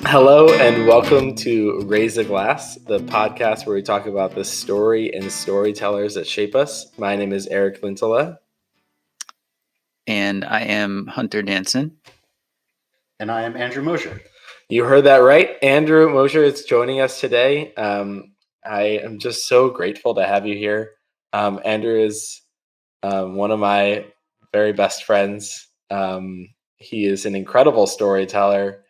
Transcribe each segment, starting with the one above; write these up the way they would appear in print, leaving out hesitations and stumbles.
Hello and welcome to Raise a Glass, the podcast where we talk about the story and storytellers that shape us. My name is Eric Lintola. And I am Hunter Danson. And I am Andrew Mosher. You heard that right. Andrew Mosher is joining us today. I am just so grateful to have you here. Andrew is one of my very best friends. He is an incredible storyteller.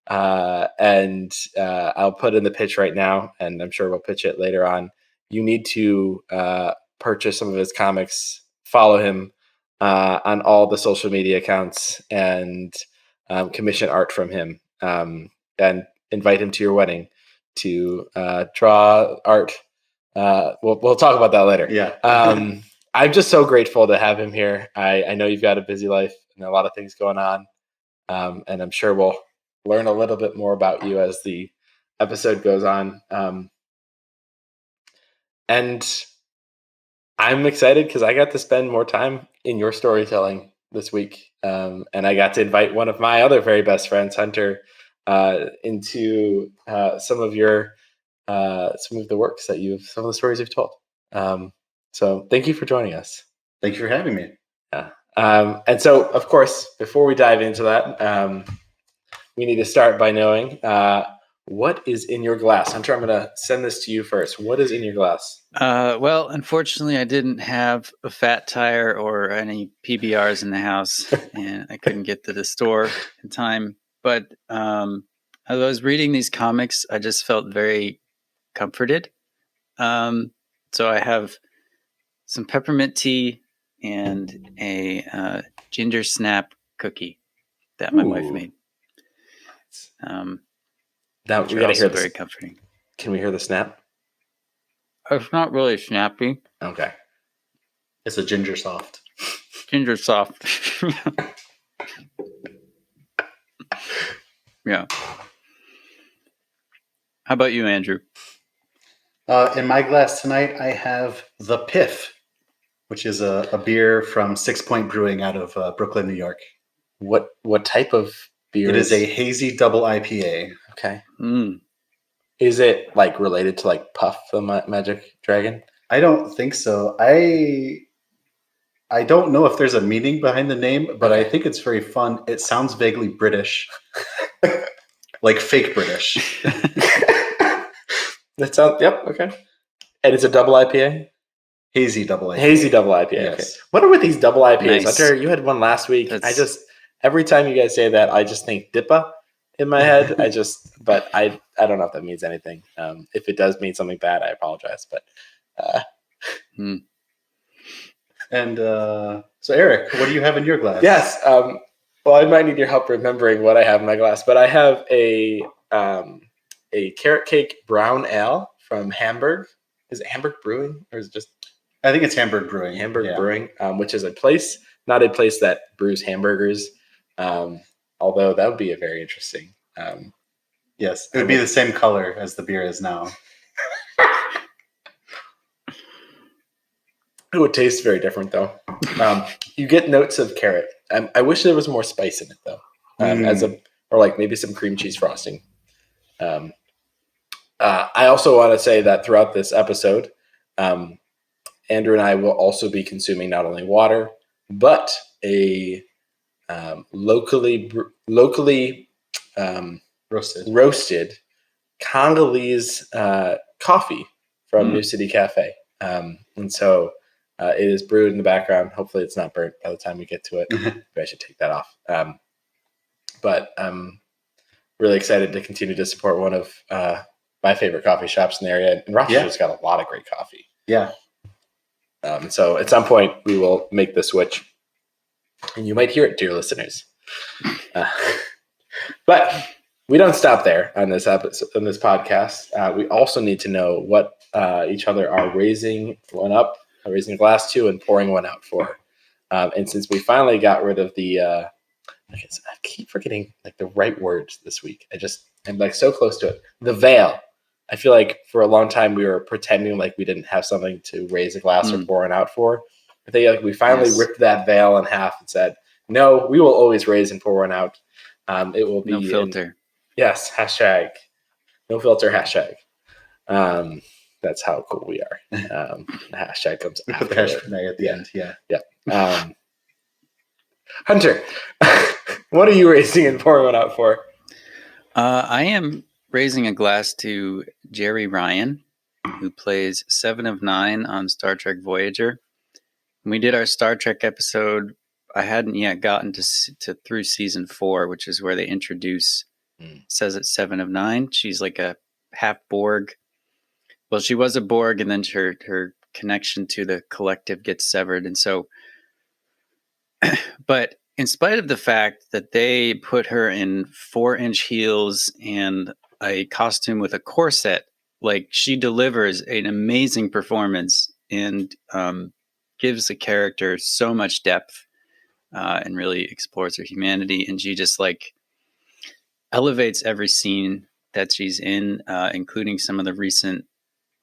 And I'll put in the pitch right now, and I'm sure we'll pitch it later on. You need to purchase some of his comics, follow him on all the social media accounts, and commission art from him, and invite him to your wedding to draw art. We'll talk about that later. Yeah. I'm just so grateful to have him here. I know you've got a busy life and a lot of things going on, and I'm sure we'll learn a little bit more about you as the episode goes on. And I'm excited because I got to spend more time in your storytelling this week. And I got to invite one of my other very best friends, Hunter, into some of the works that some of the stories you've told. So thank you for joining us. Thank you for having me. Yeah. And so, of course, before we dive into that, we need to start by knowing what is in your glass. Hunter, I'm going to send this to you first. What is in your glass? Well, unfortunately, I didn't have a fat tire or any PBRs in the house, and I couldn't get to the store in time. But as I was reading these comics, I just felt very comforted. So I have some peppermint tea and a ginger snap cookie that my wife made. Now we got to hear this. Very comforting. Can we hear the snap? It's not really snappy. Okay. It's a ginger soft. Ginger soft. Yeah. How about you, Andrew? In my glass tonight, I have the Piff, which is a beer from 6 Point Brewing out of Brooklyn, New York. What type of beer? It is a hazy double IPA. Okay. Mm. Is it like related to like Puff the Magic Dragon? I don't think so. I don't know if there's a meaning behind the name, but I think it's very fun. It sounds vaguely British, like fake British. That sounds, yep, okay. And it's a double IPA? Hazy double IPA. Hazy double IPA, yes. Okay. What are with these double IPAs? Nice. Hunter, you had one last week. Every time you guys say that, I just think Dippa in my head. But I don't know if that means anything. If it does mean something bad, I apologize. But And so, Eric, what do you have in your glass? Yes. Well, I might need your help remembering what I have in my glass, but I have a carrot cake brown ale from Hamburg. Is it Hamburg Brewing, or is it just? I think it's Hamburg Brewing. Hamburg Brewing, which is not a place that brews hamburgers. Although that would be a very interesting. Yes, it would be the same color as the beer is now. It would taste very different, though. You get notes of carrot. I wish there was more spice in it, though, or like maybe some cream cheese frosting. I also want to say that throughout this episode, Andrew and I will also be consuming not only water, but a locally roasted Congolese coffee from New City Cafe. And so it is brewed in the background. Hopefully it's not burnt by the time we get to it. Maybe I should take that off. But I'm really excited to continue to support one of my favorite coffee shops in the area. And Rochester's got a lot of great coffee. Yeah. So at some point we will make the switch. And you might hear it, dear listeners. But we don't stop there on this episode, on this podcast. We also need to know what each other are raising a glass to and pouring one out for. And since we finally got rid of I keep forgetting like the right words this week. I'm like so close to it. The veil. I feel like for a long time we were pretending like we didn't have something to raise a glass or pour one out for. I think like we finally ripped that veil in half and said, no, we will always raise and pour one out. It will be no filter. Yes, hashtag no filter hashtag. That's how cool we are. The hashtag comes We after put the it. hashtag at the end. Yeah. Hunter, what are you raising and pouring one out for? I am raising a glass to Jerry Ryan, who plays Seven of Nine on Star Trek Voyager. When we did our Star Trek episode, I hadn't yet gotten to through season 4, which is where they introduce says it's Seven of Nine. She's like a half Borg. Well, she was a Borg, and then her connection to the collective gets severed, and so. But in spite of the fact that they put her in 4-inch heels and a costume with a corset, like she delivers an amazing performance and gives the character so much depth and really explores her humanity. And she just like elevates every scene that she's in, including some of the recent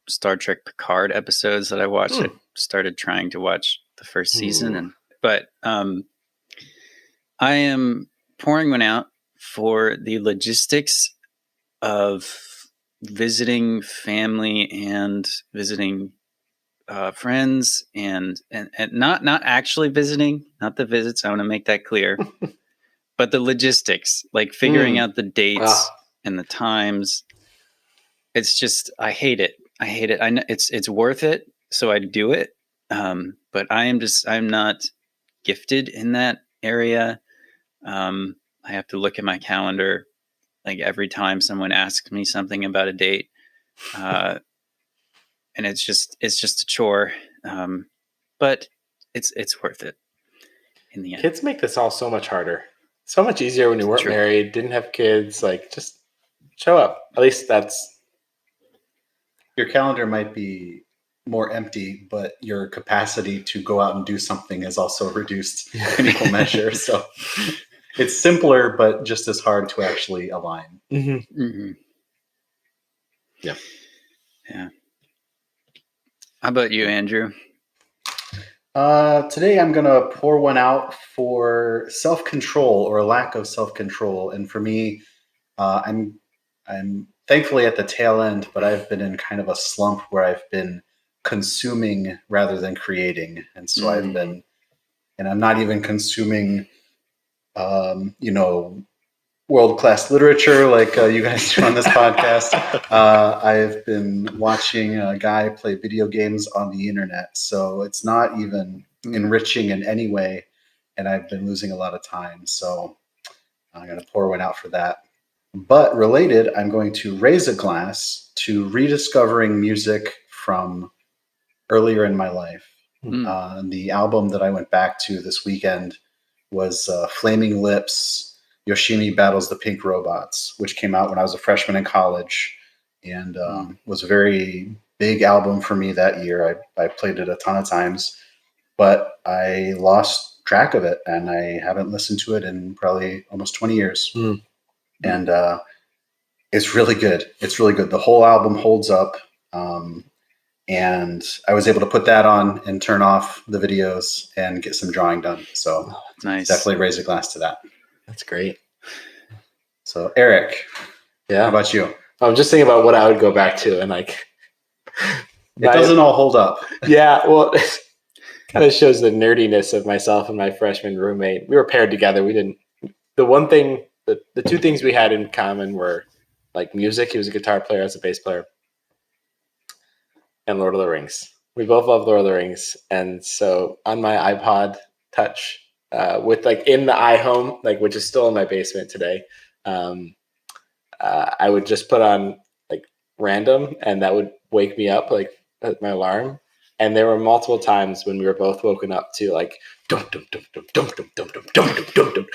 Star Trek Picard episodes that I watched. I started trying to watch the first season, but I am pouring one out for the logistics of visiting family and visiting friends and not actually visiting, not the visits. I want to make that clear, but the logistics, like figuring out the dates and the times. It's just, I hate it. I know it's worth it, so I do it. But I'm not gifted in that area. I have to look at my calendar like every time someone asks me something about a date, and it's just a chore. But it's worth it in the end. Kids make this all so much harder, so much easier when you weren't married, didn't have kids. Like, just show up. At least that's your calendar might be more empty, but your capacity to go out and do something is also reduced in equal measure. So it's simpler, but just as hard to actually align. Mm-hmm. Mm-hmm. Yeah. How about you, Andrew? Today I'm going to pour one out for self-control or a lack of self-control. And for me, I'm thankfully at the tail end, but I've been in kind of a slump where I've been consuming rather than creating. And so I've been, and I'm not even consuming, world-class literature like you guys do on this podcast. I've been watching a guy play video games on the internet. So it's not even enriching in any way. And I've been losing a lot of time. So I'm going to pour one out for that. But related, I'm going to raise a glass to rediscovering music from earlier in my life. The album that I went back to this weekend was Flaming Lips, Yoshimi Battles the Pink Robots, which came out when I was a freshman in college and was a very big album for me that year. I played it a ton of times, but I lost track of it and I haven't listened to it in probably almost 20 years. And it's really good. It's really good. The whole album holds up. And I was able to put that on and turn off the videos and get some drawing done. So nice. Definitely raise a glass to that. That's great. So Eric, how about you? I'm just thinking about what I would go back to, and like it doesn't all hold up. Yeah, well, it kind of shows the nerdiness of myself and my freshman roommate. We were paired together. We didn't. The one thing, the two things we had in common were like music. He was a guitar player, I was a bass player, and Lord of the Rings. We both love Lord of the Rings, and so on my iPod Touch, with like in the iHome, like which is still in my basement today, I would just put on like random, and that would wake me up like at my alarm. And there were multiple times when we were both woken up to like dum dum dum dum dum dum dum dum dum dum dum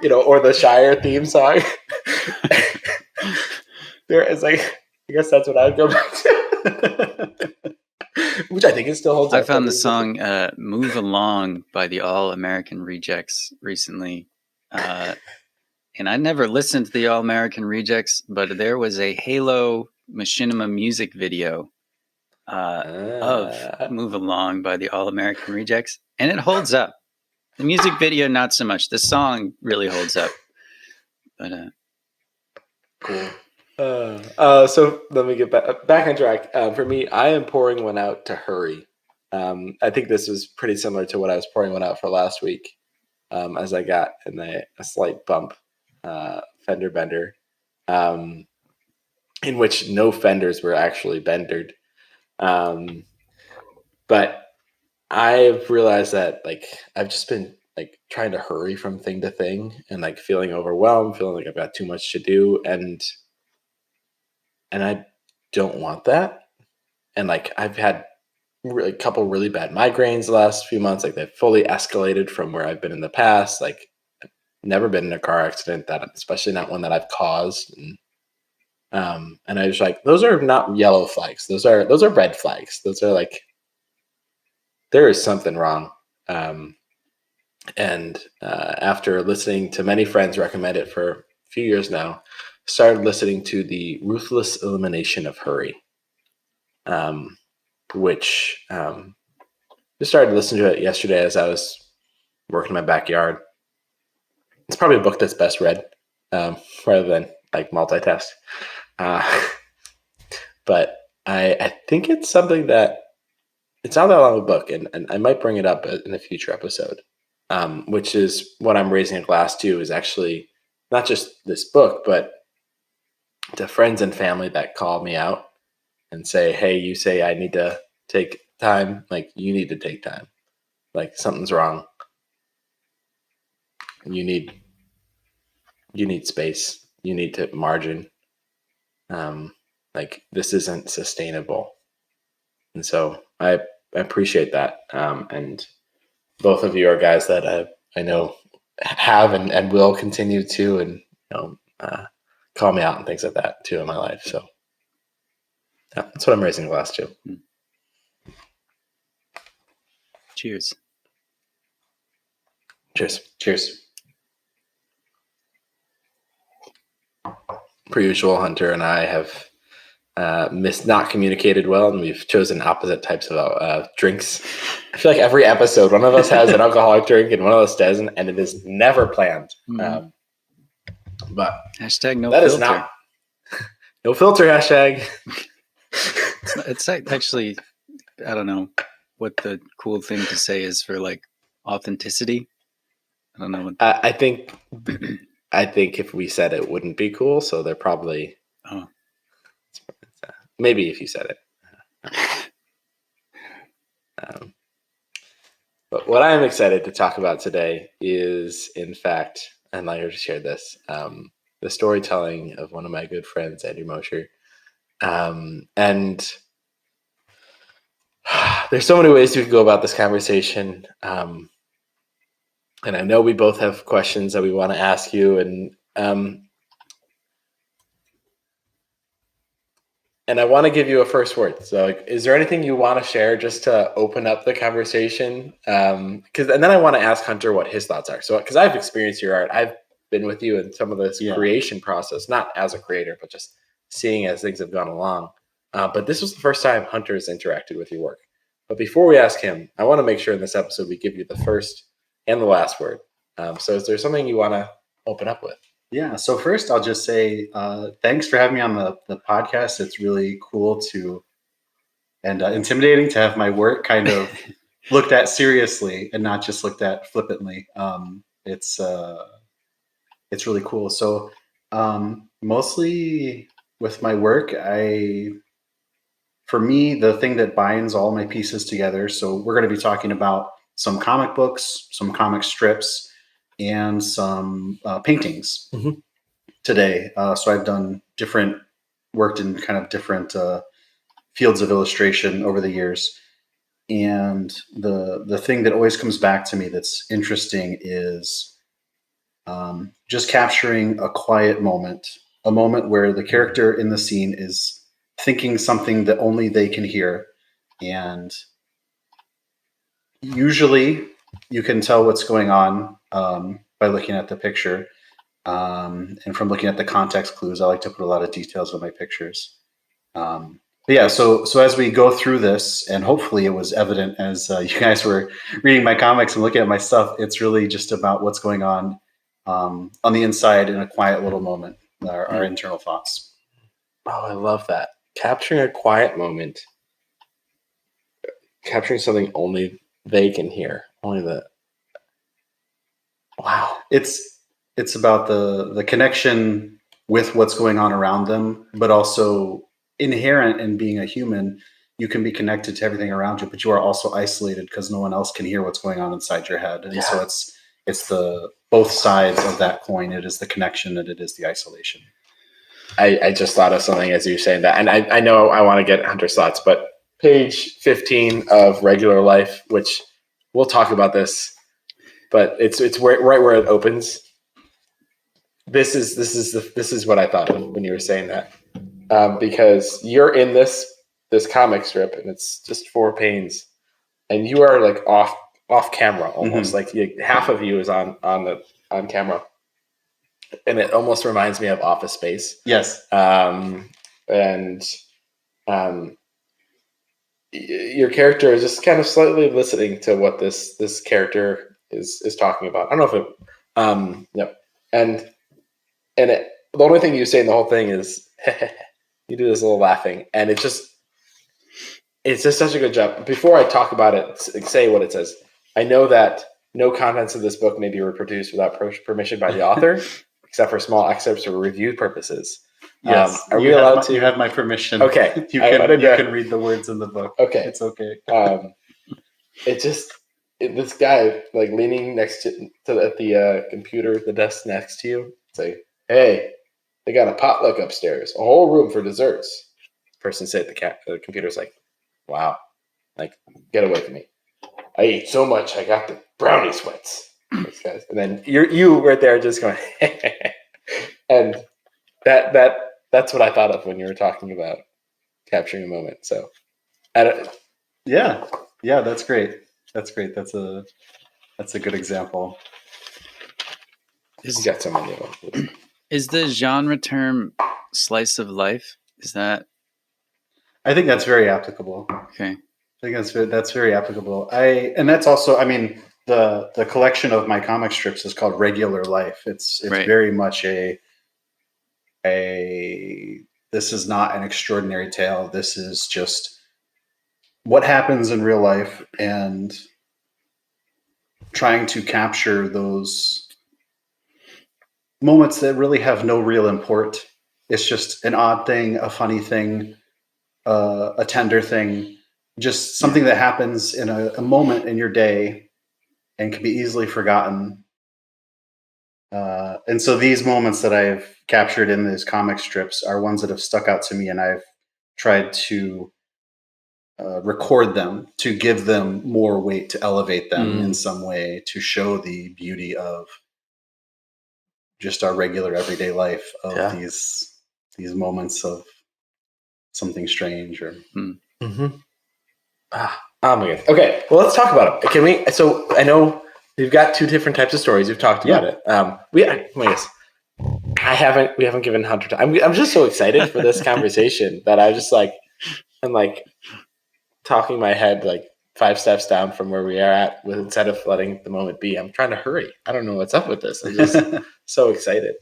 dum, or the Shire theme song. There is like, I guess that's what I'd go back to. Which I think it still holds up. I found the song Move Along by the All American Rejects recently. And I never listened to the All American Rejects, but there was a Halo Machinima music video of Move Along by the All American Rejects. And it holds up. The music video, not so much. The song really holds up. But Cool. So let me get back on track. For me, I am pouring one out to hurry. I think this was pretty similar to what I was pouring one out for last week, as I got a slight bump, fender bender, in which no fenders were actually bendered. But I've realized that I've just been trying to hurry from thing to thing and feeling overwhelmed, feeling like I've got too much to do, and I don't want that. And I've had a couple really bad migraines the last few months. They've fully escalated from where I've been in the past. I've never been in a car accident, that especially not one that I've caused. And I was like, those are not yellow flags. Those are red flags. Those are there is something wrong. And after listening to many friends recommend it for a few years now, started listening to the Ruthless Elimination of Hurry, which just started listening to it yesterday as I was working in my backyard. It's probably a book that's best read rather than multitask. But I think it's something that it's not that long of a book, and I might bring it up in a future episode, which is what I'm raising a glass to, is actually not just this book, but to friends and family that call me out and say, hey, you say I need to take time, you need to take time. Something's wrong. You need space. You need to margin. This isn't sustainable. And so I appreciate that. And both of you are guys that I know have and will continue to, and call me out and things like that too in my life. So yeah, that's what I'm raising a glass to. Cheers. Cheers. Cheers. Per usual, Hunter and I have not communicated well, and we've chosen opposite types of drinks. I feel like every episode, one of us has an alcoholic drink and one of us doesn't, and it is never planned. Mm-hmm. But hashtag no that filter. Is not no filter hashtag. It's actually, I don't know what the cool thing to say is for authenticity. I don't know. I think if we said it wouldn't be cool, so they're probably. Oh. Maybe if you said it. But what I am excited to talk about today is, in fact, and I already shared this, the storytelling of one of my good friends, Andrew Mosher. And there's so many ways we could go about this conversation. And I know we both have questions that we want to ask you. And I want to give you a first word. So, is there anything you want to share just to open up the conversation? And then I want to ask Hunter what his thoughts are. So, because I've experienced your art, I've been with you in some of this creation process, not as a creator, but just seeing as things have gone along. But this was the first time Hunter has interacted with your work. But before we ask him, I want to make sure in this episode we give you the first and the last word. So, is there something you want to open up with? Yeah. So first, I'll just say thanks for having me on the podcast. It's really cool and intimidating to have my work kind of looked at seriously and not just looked at flippantly. It's really cool. So mostly with my work, for me, the thing that binds all my pieces together. So we're going to be talking about some comic books, some comic strips, and some paintings today. So I've worked in kind of different fields of illustration over the years. And the thing that always comes back to me that's interesting is just capturing a quiet moment, a moment where the character in the scene is thinking something that only they can hear. And usually you can tell what's going on by looking at the picture. And from looking at the context clues, I like to put a lot of details on my pictures. But yeah, so as we go through this, and hopefully it was evident as you guys were reading my comics and looking at my stuff, it's really just about what's going on the inside in a quiet little moment. our internal thoughts. Oh, I love that. Capturing a quiet moment. Capturing something only they can hear. Only the wow. It's about the connection with what's going on around them, but also inherent in being a human. You can be connected to everything around you, but you are also isolated because no one else can hear what's going on inside your head. And so it's the both sides of that coin. It is the connection and it is the isolation. I just thought of something as you were saying that, and I know I want to get Hunter's thoughts, but page 15 of Regular Life, which we'll talk about this, but it's right where it opens. This is what I thought of when you were saying that, because you're in this comic strip and it's just 4 panes, and you are like off camera almost, like half of you is on camera. And it almost reminds me of Office Space. Yes. Your character is just kind of slightly listening to what this character is talking about. I don't know if it, yep. And the only thing you say in the whole thing is, you do this little laughing, and it's just such a good job. Before I talk about it, say what it says. I know that no contents of this book may be reproduced without permission by the author, except for small excerpts for review purposes. Yes. Are we allowed to? You have my permission. Okay. You can read the words in the book. Okay. It's okay. This guy like leaning next to the computer, the desk next to you. It's like, hey, they got a potluck upstairs, a whole room for desserts. Person said the computer's like, wow, like, get away from me. I ate so much I got the brownie sweats. Those guys. And then you right there just going and that's what I thought of when you were talking about capturing a moment. So yeah, that's great. That's a good example. You got so many of them. Is the genre term slice of life? Is that? I think that's very applicable. Okay. I think that's very applicable. And that's also, I mean, the collection of my comic strips is called Regular Life. It's Right. very much a this is not an extraordinary tale. This is just what happens in real life and trying to capture those moments that really have no real import. It's just an odd thing, a funny thing, a tender thing, just something that happens in a moment in your day and can be easily forgotten. And so these moments that I've captured in these comic strips are ones that have stuck out to me, and I've tried to record them, to give them more weight, to elevate them in some way, to show the beauty of just our regular everyday life of these moments of something strange or Oh my god. Okay, well, let's talk about it. Can we? So I know we've got 2 different types of stories. We've talked about it. We haven't given Hunter time. I'm just so excited for this conversation that I just like, I'm like talking my head like 5 steps down from where we are at, instead of letting the moment be. I'm trying to hurry. I don't know what's up with this. I'm just so excited.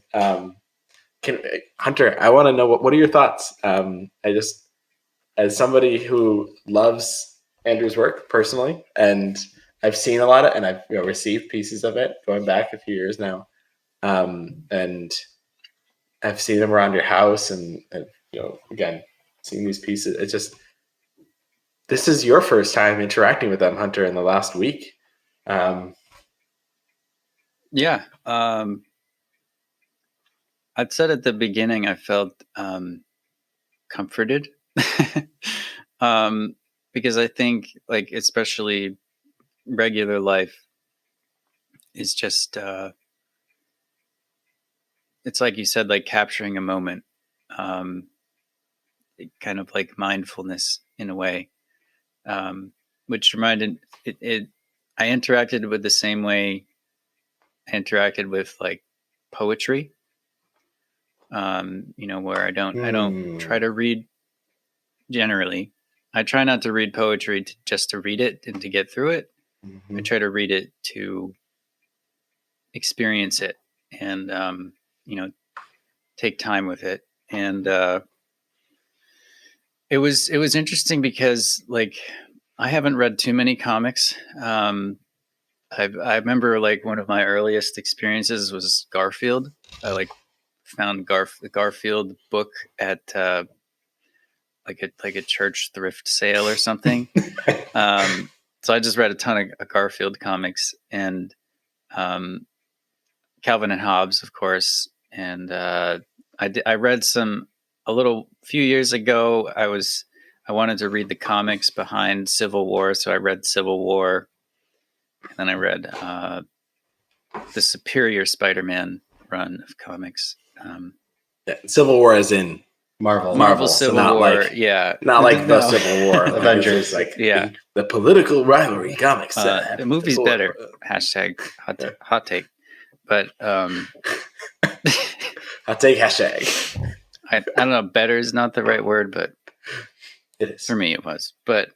Hunter, I want to know what are your thoughts? As somebody who loves Andrew's work personally, and I've seen a lot of it, and I've received pieces of it going back a few years now, and I've seen them around your house, and again, seeing these pieces. It's just, this is your first time interacting with them, Hunter, in the last week. Yeah. I'd said at the beginning I felt comforted because I think, like, especially Regular Life is just it's like you said, like capturing a moment, kind of like mindfulness in a way, which reminded it I interacted with the same way I interacted with like poetry, where I don't try to read. Generally, I try not to read poetry just to read it and to get through it. I try to read it to experience it and take time with it. And it was interesting because like I haven't read too many comics. I remember like one of my earliest experiences was Garfield. I like found the Garfield book at like a church thrift sale or something. So I just read a ton of Garfield comics and Calvin and Hobbes, of course. And I read a few years ago. I wanted to read the comics behind Civil War, so I read Civil War, and then I read the Superior Spider-Man run of comics. Civil War as in Marvel Civil so War, not like No. the Civil War, Avengers, like yeah, the political rivalry comics. the movie's better. Hashtag hot take, but I'll take hashtag. I don't know. Better is not the right word, but It is for me. It was, but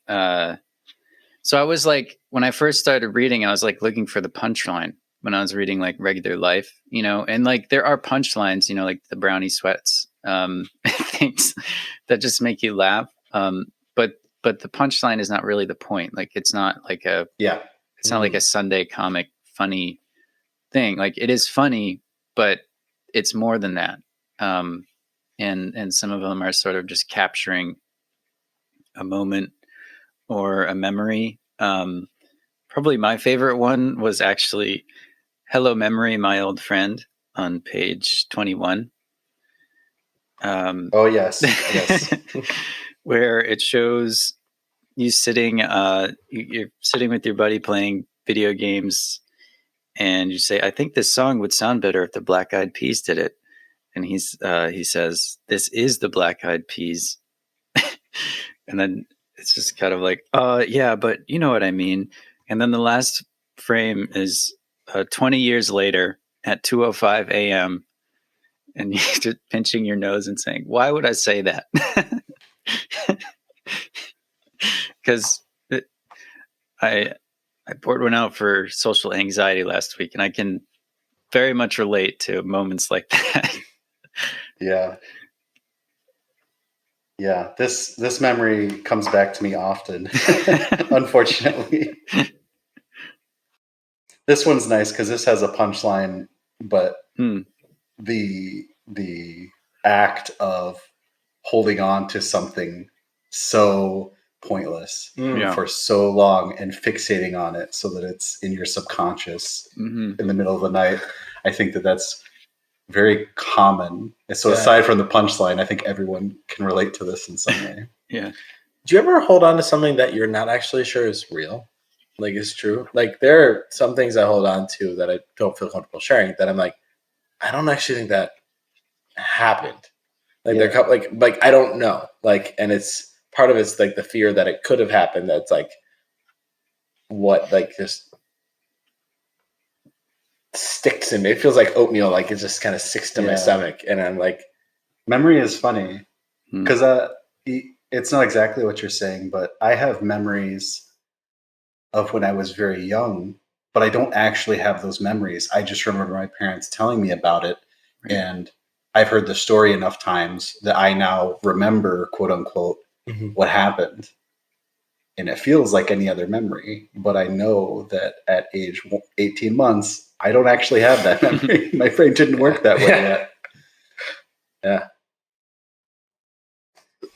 so I was like, when I first started reading, I was like looking for the punchline when I was reading like Regular Life, and like there are punchlines, like the brownie sweats, things that just make you laugh. But the punchline is not really the point. Like it's not like it's not like a Sunday comic funny thing. Like it is funny, but it's more than that. And some of them are sort of just capturing a moment or a memory. Probably my favorite one was actually Hello Memory, My Old Friend on page 21. Oh, yes. Where it shows you sitting, you're sitting with your buddy playing video games, and you say, I think this song would sound better if the Black Eyed Peas did it. And he says, this is the Black Eyed Peas. And then it's just kind of like, yeah, but you know what I mean. And then the last frame is 20 years later at 2:05 a.m. and you're just pinching your nose and saying, why would I say that? Because I poured one out for social anxiety last week, and I can very much relate to moments like that. Yeah. This memory comes back to me often, unfortunately. This one's nice because this has a punchline, but the act of holding on to something so pointless for so long and fixating on it so that it's in your subconscious in the middle of the night, I think that's very common. So aside from the punchline, I think everyone can relate to this in some way. Yeah. Do you ever hold on to something that you're not actually sure is real? Like is true? Like there are some things I hold on to that I don't feel comfortable sharing that I'm like, I don't actually think that happened. Like they're like I don't know. Like, and it's part of it's like the fear that it could have happened. That's like what like just sticks in me. It feels like oatmeal. Like it just kind of sticks to my stomach, and I'm like, memory is funny because it's not exactly what you're saying, but I have memories of when I was very young, but I don't actually have those memories. I just remember my parents telling me about it, and I've heard the story enough times that I now remember, quote unquote, what happened. And it feels like any other memory, but I know that at age 18 months, I don't actually have that memory. My brain didn't work that way yet. Yeah.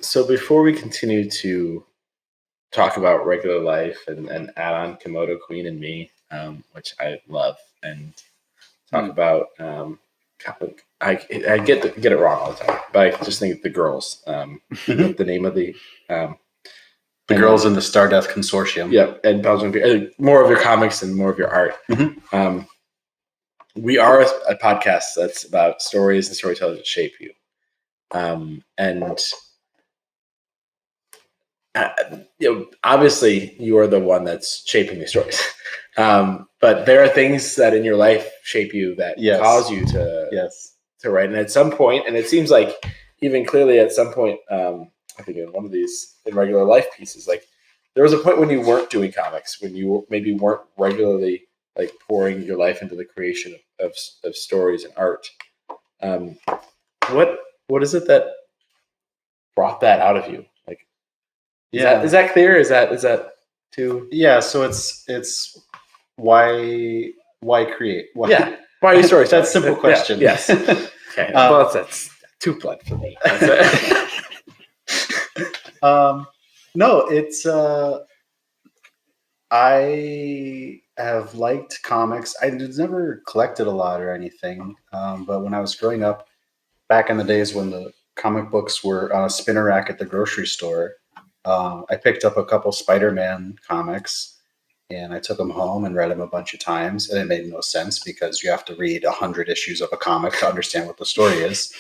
So before we continue to talk about Regular Life and add on Komodo, Queen, and Me, which I love, and talk about I get it wrong all the time, but I just think the girls, the name of the girls in the Stardust Consortium. Yeah, and Belgium, more of your comics and more of your art. We are a podcast that's about stories and storytellers that shape you, and obviously you are the one that's shaping the stories. But there are things that in your life shape you that cause you to write. And at some point, and it seems like even clearly at some point, I think in one of these in Regular Life pieces, like there was a point when you weren't doing comics, when you maybe weren't regularly like pouring your life into the creation of stories and art. what is it that brought that out of you? Like, Yeah. is that clear? Is that too? Yeah. So it's why create? Why? Yeah. Why are you storytelling? That's a simple question. Yeah, yes. Okay. Well, that's too blunt for me. No, it's I have liked comics. I never collected a lot or anything, but when I was growing up, back in the days when the comic books were on a spinner rack at the grocery store, I picked up a couple Spider-Man comics and I took them home and read them a bunch of times. And it made no sense because you have to read 100 issues of a comic to understand what the story is.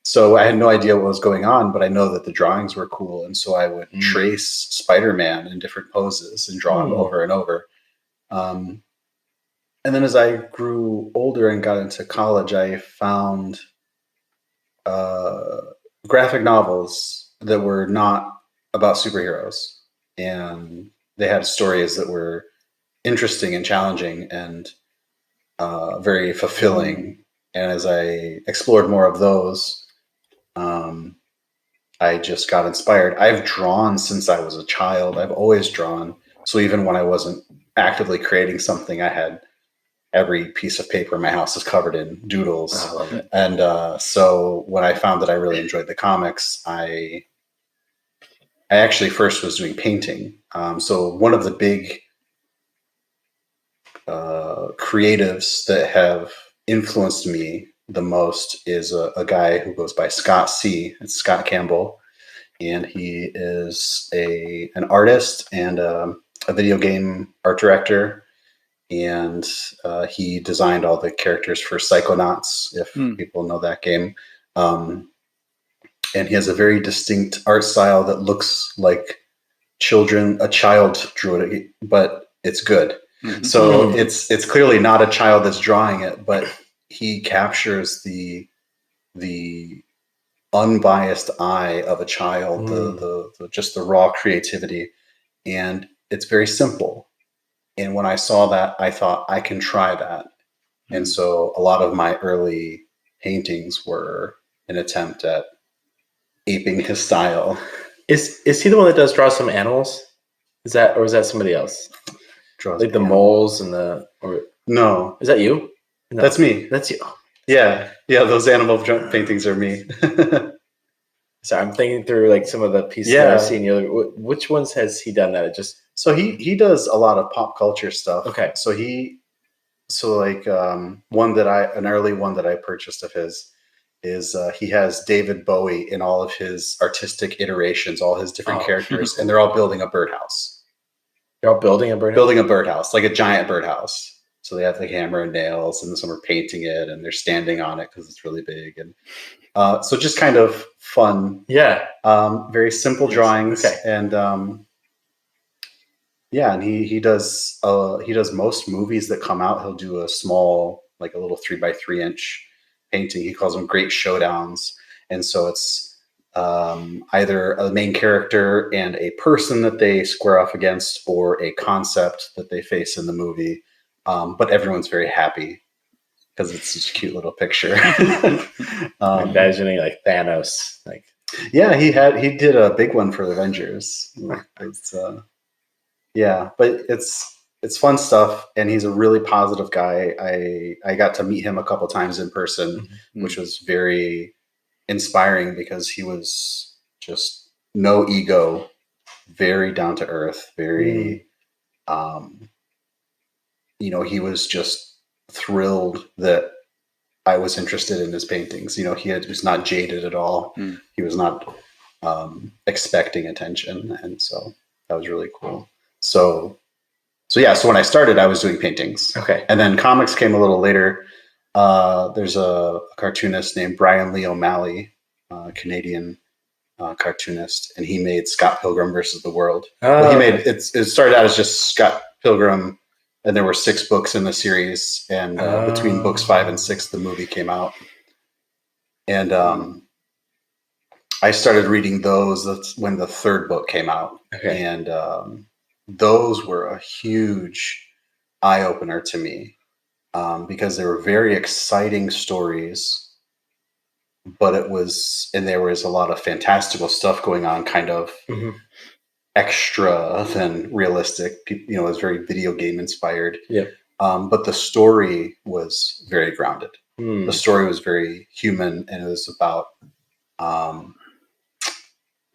So I had no idea what was going on, but I know that the drawings were cool. And so I would trace Spider-Man in different poses and draw him over and over. And then as I grew older and got into college, I found graphic novels that were not about superheroes. And they had stories that were interesting and challenging and very fulfilling. And as I explored more of those, I just got inspired. I've drawn since I was a child. I've always drawn. So even when I wasn't actively creating something, I had every piece of paper in my house is covered in doodles. I love it. And so when I found that I really enjoyed the comics, I actually first was doing painting. So one of the big creatives that have influenced me the most is a guy who goes by Scott C. It's Scott Campbell, and he is an artist and a video game art director. And he designed all the characters for Psychonauts, if people know that game. And he has a very distinct art style that looks like a child drew it, but it's good. Mm-hmm. So it's clearly not a child that's drawing it, but he captures the unbiased eye of a child, the just the raw creativity, and it's very simple. And when I saw that, I thought I can try that. And so a lot of my early paintings were an attempt at aping his style. Is he the one that does draw some animals? Is that somebody else? Draws like the moles and No. Is that you? No. That's me. That's you. Yeah. Those animal paintings are me. So I'm thinking through like some of the pieces that I've seen. Which ones has he done that? So he does a lot of pop culture stuff. Okay. So an early one that I purchased of his is he has David Bowie in all of his artistic iterations, all his different characters, and they're all building a birdhouse. They're all building a birdhouse? Building a birdhouse, like a giant birdhouse. So they have the hammer and nails, and some are painting it, and they're standing on it because it's really big. And so just kind of fun. Yeah. Very simple drawings. Okay. And and he does most movies that come out. He'll do a small, like a little 3x3 inch painting. He calls them great showdowns. And so it's either a main character and a person that they square off against, or a concept that they face in the movie. But everyone's very happy because it's such a cute little picture. I'm imagining like Thanos. Yeah, he did a big one for the Avengers. But it's fun stuff, and he's a really positive guy. I got to meet him a couple times in person, which was very inspiring because he was just no ego, very down to earth, very he was just thrilled that I was interested in his paintings. He was not jaded at all. He was not expecting attention, and so that was really cool. So when I started, I was doing paintings. Okay. And then comics came a little later. There's a cartoonist named Brian Lee O'Malley, a Canadian cartoonist, and he made Scott Pilgrim versus the World. It started out as just Scott Pilgrim, and there were 6 books in the series, and between books 5 and 6, the movie came out. And I started reading those. That's when the 3rd book came out. Okay. And those were a huge eye-opener to me because they were very exciting stories but it was, and there was a lot of fantastical stuff going on, kind of extra than realistic. You know, it was very video game inspired. Yep. But the story was very grounded. Mm. The story was very human, and it was about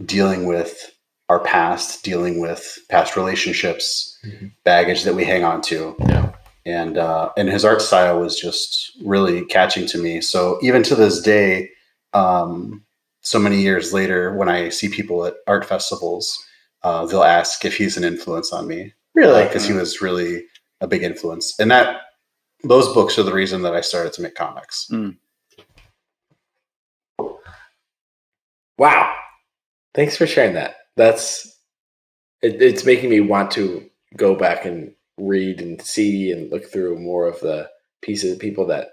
dealing with our past, dealing with past relationships, baggage that we hang on to. Yeah. And his art style was just really catching to me. So even to this day, so many years later, when I see people at art festivals, they'll ask if he's an influence on me. Really? Because he was really a big influence. And those books are the reason that I started to make comics. Mm. Wow. Thanks for sharing that. It's making me want to go back and read and see and look through more of the pieces of people that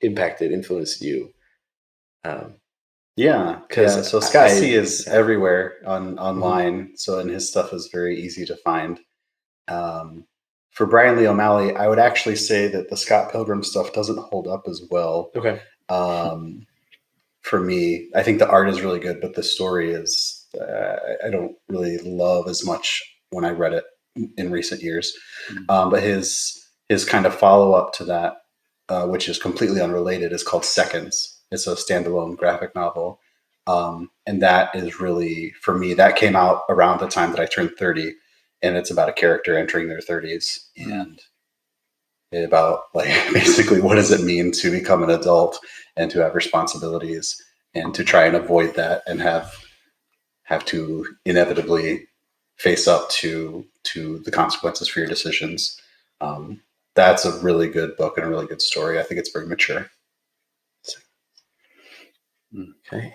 influenced you. So Scott C is everywhere online. So, and his stuff is very easy to find. For Brian Lee O'Malley, I would actually say that the Scott Pilgrim stuff doesn't hold up as well. Okay. For me, I think the art is really good, but the story is, I don't really love as much when I read it in recent years. But his kind of follow-up to that, which is completely unrelated, is called Seconds. It's a standalone graphic novel. And that is really, for me, that came out around the time that I turned 30. And it's about a character entering their 30s and about, like, basically what does it mean to become an adult and to have responsibilities and to try and avoid that and have to inevitably face up to the consequences for your decisions. That's a really good book and a really good story. I think it's very mature. Okay.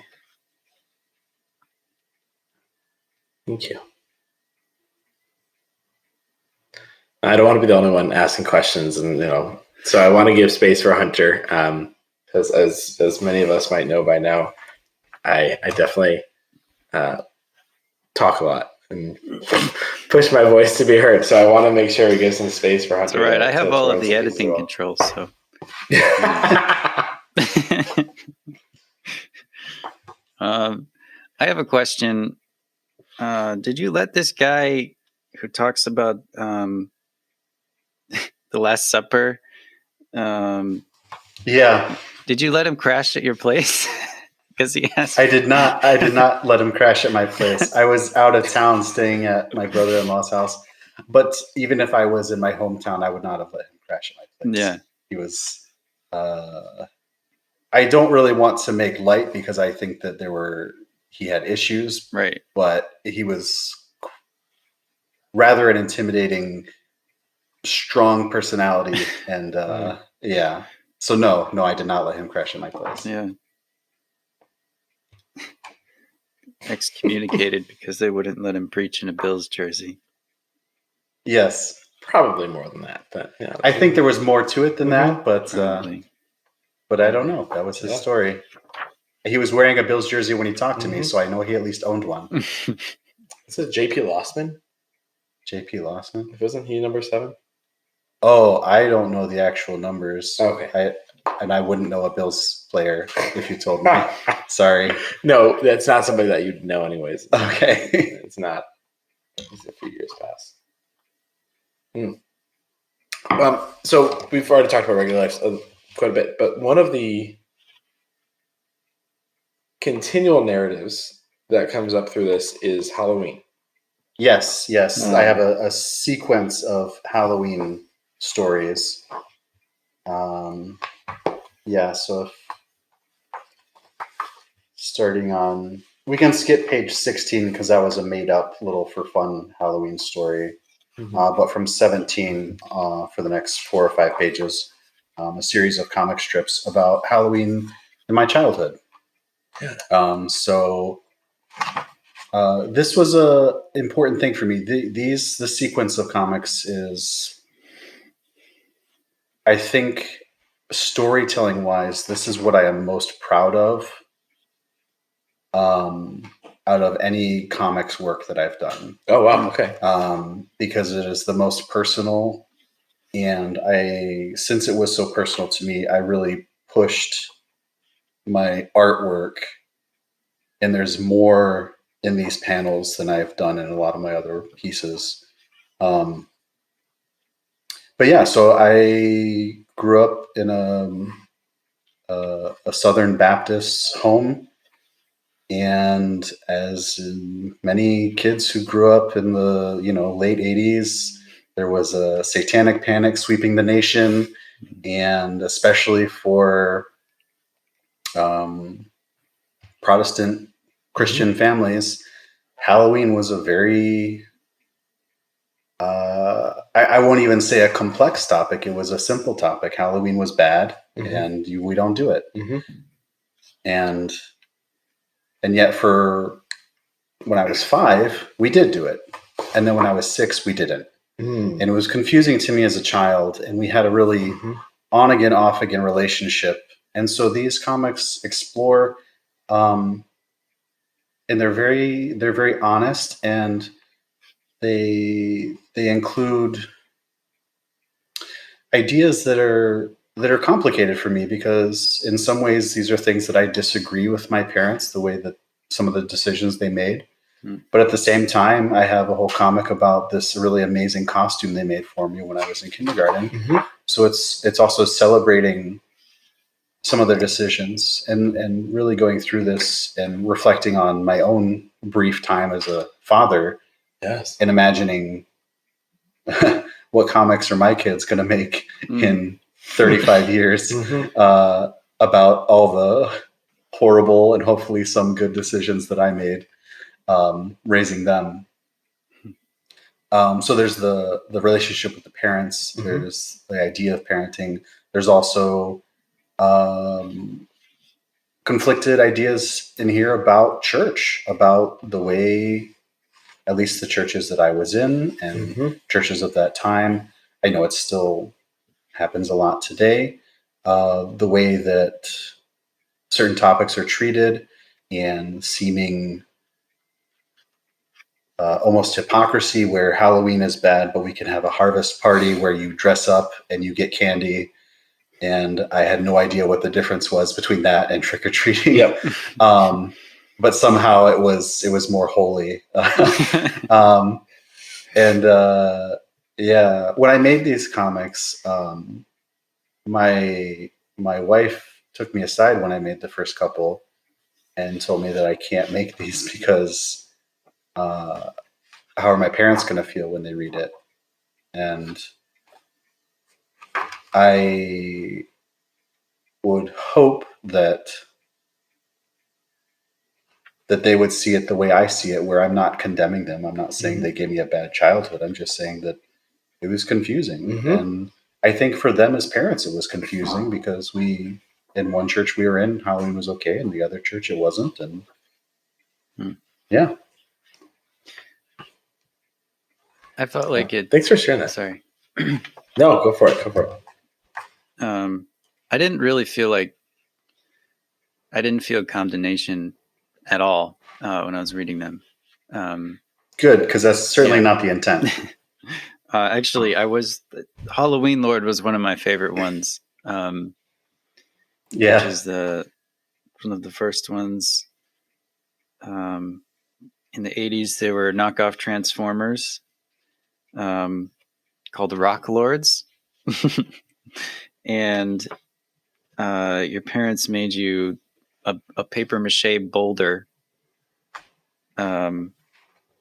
Thank you. I don't want to be the only one asking questions, and so I want to give space for Hunter, because as many of us might know by now, I definitely talk a lot and push my voice to be heard. So I want to make sure we give some space for Hunter. That's right. I have all of the editing controls, so. I have a question. Did you let this guy who talks about the Last Supper? Yeah. Did you let him crash at your place? Because he asked. I did not let him crash at my place. I was out of town staying at my brother-in-law's house. But even if I was in my hometown, I would not have let him crash at my place. Yeah. He was. I don't really want to make light because I think that he had issues. Right. But he was rather an intimidating, strong personality. And yeah. So no, I did not let him crash at my place. Yeah. Excommunicated because they wouldn't let him preach in a Bills jersey. Yes. Probably more than that, but I think there was more to it than that, but I don't know. That was his story. He was wearing a Bills jersey when he talked to me, so I know he at least owned one. Is it J.P. Lossman? J.P. Lossman? Wasn't he number 7? Oh, I don't know the actual numbers. Okay. I wouldn't know a Bills player if you told me. Sorry. No, that's not somebody that you'd know anyways. Okay. It's not. It's a few years past. So we've already talked about regular life quite a bit, but one of the continual narratives that comes up through this is Halloween. Yes. I have a sequence of Halloween stories. So starting on, we can skip page 16 because that was a made up little for fun Halloween story. But from 17 for the next 4 or 5 pages, a series of comic strips about Halloween in my childhood. Yeah. This was a important thing for me. The sequence of comics is, I think, storytelling wise, this is what I am most proud of out of any comics work that I've done. Oh, wow. Okay. Because it is the most personal. And since it was so personal to me, I really pushed my artwork, and there's more in these panels than I've done in a lot of my other pieces. But yeah, so I grew up in a Southern Baptist home, and as many kids who grew up in the late '80s, there was a satanic panic sweeping the nation, and especially for Protestant Christian families, Halloween was a very I won't even say a complex topic. It was a simple topic. Halloween was bad, and we don't do it. And yet, for when I was 5, we did do it, and then when I was 6, we didn't. And it was confusing to me as a child. And we had a really on again, off again relationship. And so these comics explore, and they're very honest, and they include ideas that are complicated for me, because in some ways these are things that I disagree with my parents, the way that some of the decisions they made. But at the same time, I have a whole comic about this really amazing costume they made for me when I was in kindergarten. So it's also celebrating some of their decisions, and really going through this and reflecting on my own brief time as a father. Yes. And imagining what comics are my kids going to make in 35 years about all the horrible and hopefully some good decisions that I made raising them. So there's the relationship with the parents. There's the idea of parenting. There's also conflicted ideas in here about church, about the way, at least the churches that I was in and churches of that time. I know it still happens a lot today. The way that certain topics are treated, and seeming almost hypocrisy, where Halloween is bad, but we can have a harvest party where you dress up and you get candy. And I had no idea what the difference was between that and trick or treating. Yep. But somehow it was more holy. Yeah, when I made these comics, my wife took me aside when I made the first couple and told me that I can't make these because how are my parents going to feel when they read it? And I would hope that they would see it the way I see it, where I'm not condemning them. I'm not saying they gave me a bad childhood. I'm just saying that it was confusing. And I think for them as parents, it was confusing, because in one church we were in, Halloween was okay, and the other church it wasn't. And yeah. I felt like it. Thanks for sharing that. Sorry. No, go for it. Go for it. I didn't really feel like, I didn't feel condemnation at all when I was reading them. Good, because that's certainly not the intent. Actually, Halloween Lord was one of my favorite ones. Which is one of the first ones. In the 80s, there were knockoff Transformers called the Rock Lords. And your parents made you a paper mache boulder. And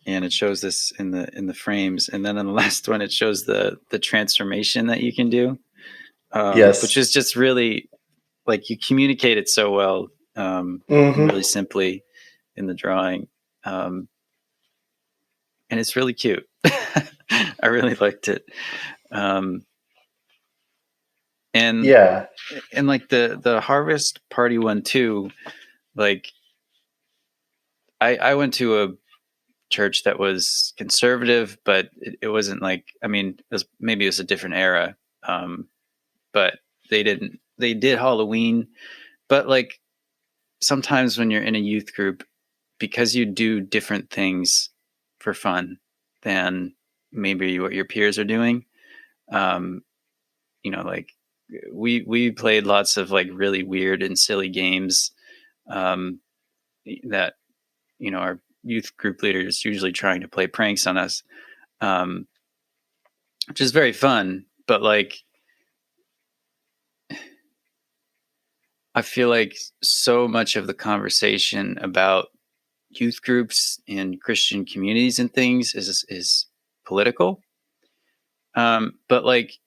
it shows this in the frames. And then on the last one, it shows the transformation that you can do. Which is just really, like, you communicate it so well, really simply in the drawing. And it's really cute. I really liked it. And like the Harvest Party one too, like I went to a church that was conservative, but it wasn't like, I mean, maybe it was a different era. But they did Halloween, but like sometimes when you're in a youth group, because you do different things for fun than maybe what your peers are doing, like we played lots of like really weird and silly games that our youth group leaders usually trying to play pranks on us, which is very fun. But like, I feel like so much of the conversation about youth groups and Christian communities and things is political. But like,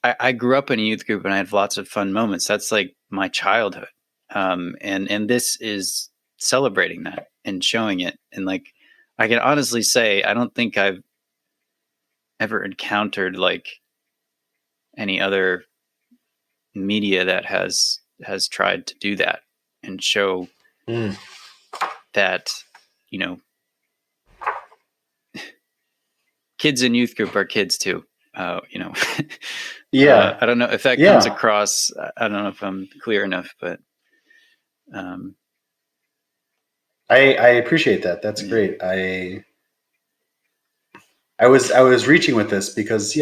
I grew up in a youth group and I had lots of fun moments. That's like my childhood. And this is celebrating that and showing it. And like, I can honestly say, I don't think I've ever encountered like any other media that has tried to do that and show that, kids in youth group are kids too. Yeah. I don't know if that comes across. I don't know if I'm clear enough, but I appreciate that. That's great. I was reaching with this because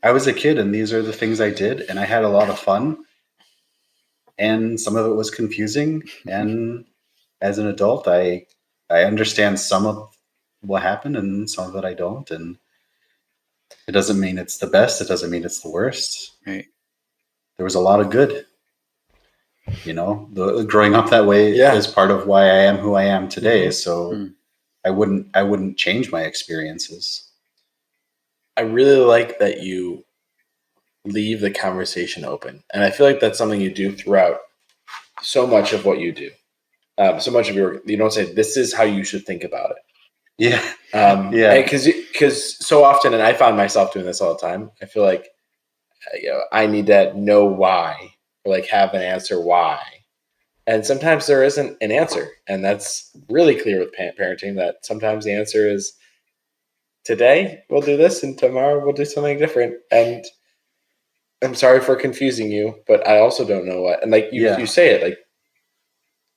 I was a kid and these are the things I did and I had a lot of fun and some of it was confusing, and as an adult I understand some of what happened and some of it I don't, and it doesn't mean it's the best, it doesn't mean it's the worst. Right. There was a lot of good. Growing up that way is part of why I am who I am today. So I wouldn't change my experiences. I really like that you leave the conversation open. And I feel like that's something you do throughout so much of what you do. So much of you don't say, this is how you should think about it. Yeah. Because so often, and I find myself doing this all the time, I feel like I need to know why, or like have an answer why. And sometimes there isn't an answer. And that's really clear with parenting, that sometimes the answer is today we'll do this and tomorrow we'll do something different. And I'm sorry for confusing you, but I also don't know what. And like you say it, like,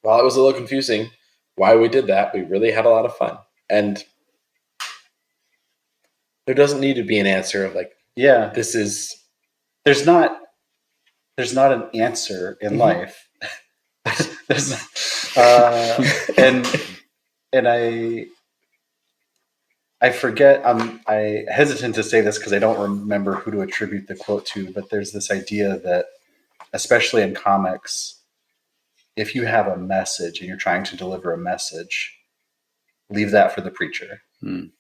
while it was a little confusing why we did that, we really had a lot of fun. And there doesn't need to be an answer of like, this is. There's not an answer in life. There's and I forget. I hesitant to say this because I don't remember who to attribute the quote to, but there's this idea that, especially in comics, if you have a message and you're trying to deliver a message, leave that for the preacher. In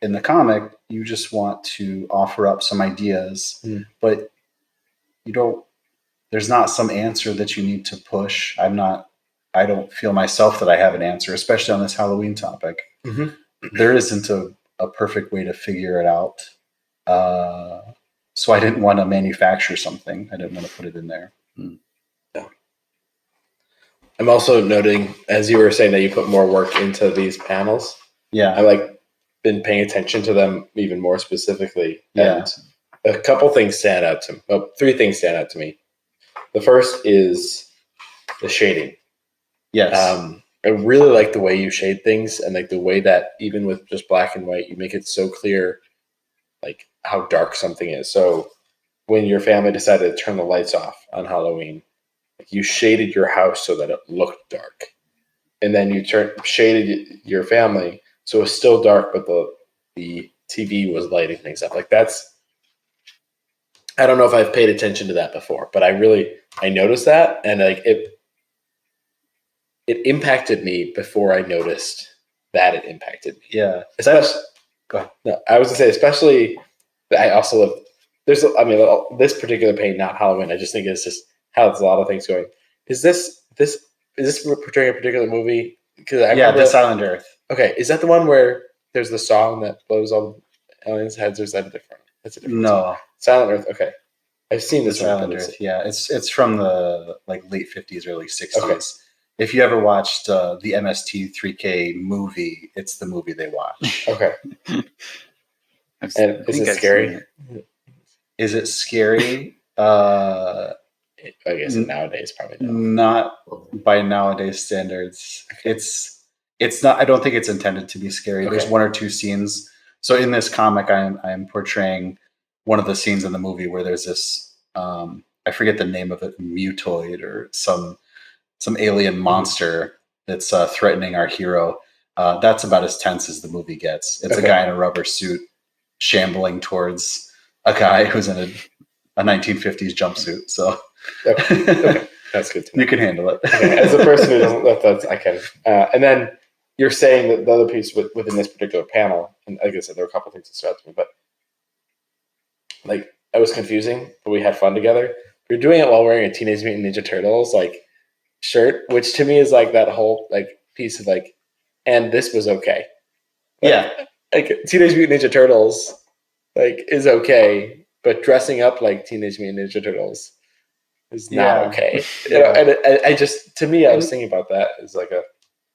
the comic, you just want to offer up some ideas, but you don't. There's not some answer that you need to push. I don't feel myself that I have an answer, especially on this Halloween topic. There isn't a perfect way to figure it out. So I didn't want to manufacture something. I didn't want to put it in there. Yeah. I'm also noting, as you were saying, that you put more work into these panels. Yeah. I been paying attention to them even more specifically. Yeah. And a couple things stand out to me. Well, 3 things stand out to me. The first is the shading. Yes. I really like the way you shade things, and like the way that even with just black and white, you make it so clear, like how dark something is. So when your family decided to turn the lights off on Halloween, you shaded your house so that it looked dark, and then you shaded your family so it was still dark, but the TV was lighting things up. Like that's. I don't know if I've paid attention to that before, but I noticed that, and like it impacted me before I noticed that it impacted me. Yeah. Especially, go ahead. No, I was gonna say, especially, I also love. This particular paint, not Halloween. I just think it's just how there's a lot of things going. Is this portraying a particular movie? Because This Island Earth. Okay, is that the one where there's the song that blows all the aliens' heads, or is that a different? That's a different. No. Song. Silent Earth. Okay, I've seen this Island Earth. Yeah, it's from the late 50s, early 60s. Okay. If you ever watched the MST3K movie, it's the movie they watch. Okay. And is it scary? Is it scary? I guess nowadays probably not by nowadays standards. Okay. It's not. I don't think it's intended to be scary. Okay. There's 1 or 2 scenes. So in this comic, I'm portraying one of the scenes in the movie where there's this, I forget the name of it, mutoid or some alien monster that's threatening our hero. That's about as tense as the movie gets. It's a guy in a rubber suit shambling towards a guy who's in a 1950s jumpsuit. So Okay. That's good to know. You can handle it. Okay. As a person who doesn't, I can. And then you're saying that the other piece within this particular panel, and like I said, there were a couple of things that stood out to me, but like it was confusing, but we had fun together. We were doing it while wearing a Teenage Mutant Ninja Turtles like shirt, which to me is like that whole like piece of like, and this was okay. Like, yeah, like Teenage Mutant Ninja Turtles like is okay, but dressing up like Teenage Mutant Ninja Turtles is not okay. You know, and I just, to me, I was thinking about that as like a,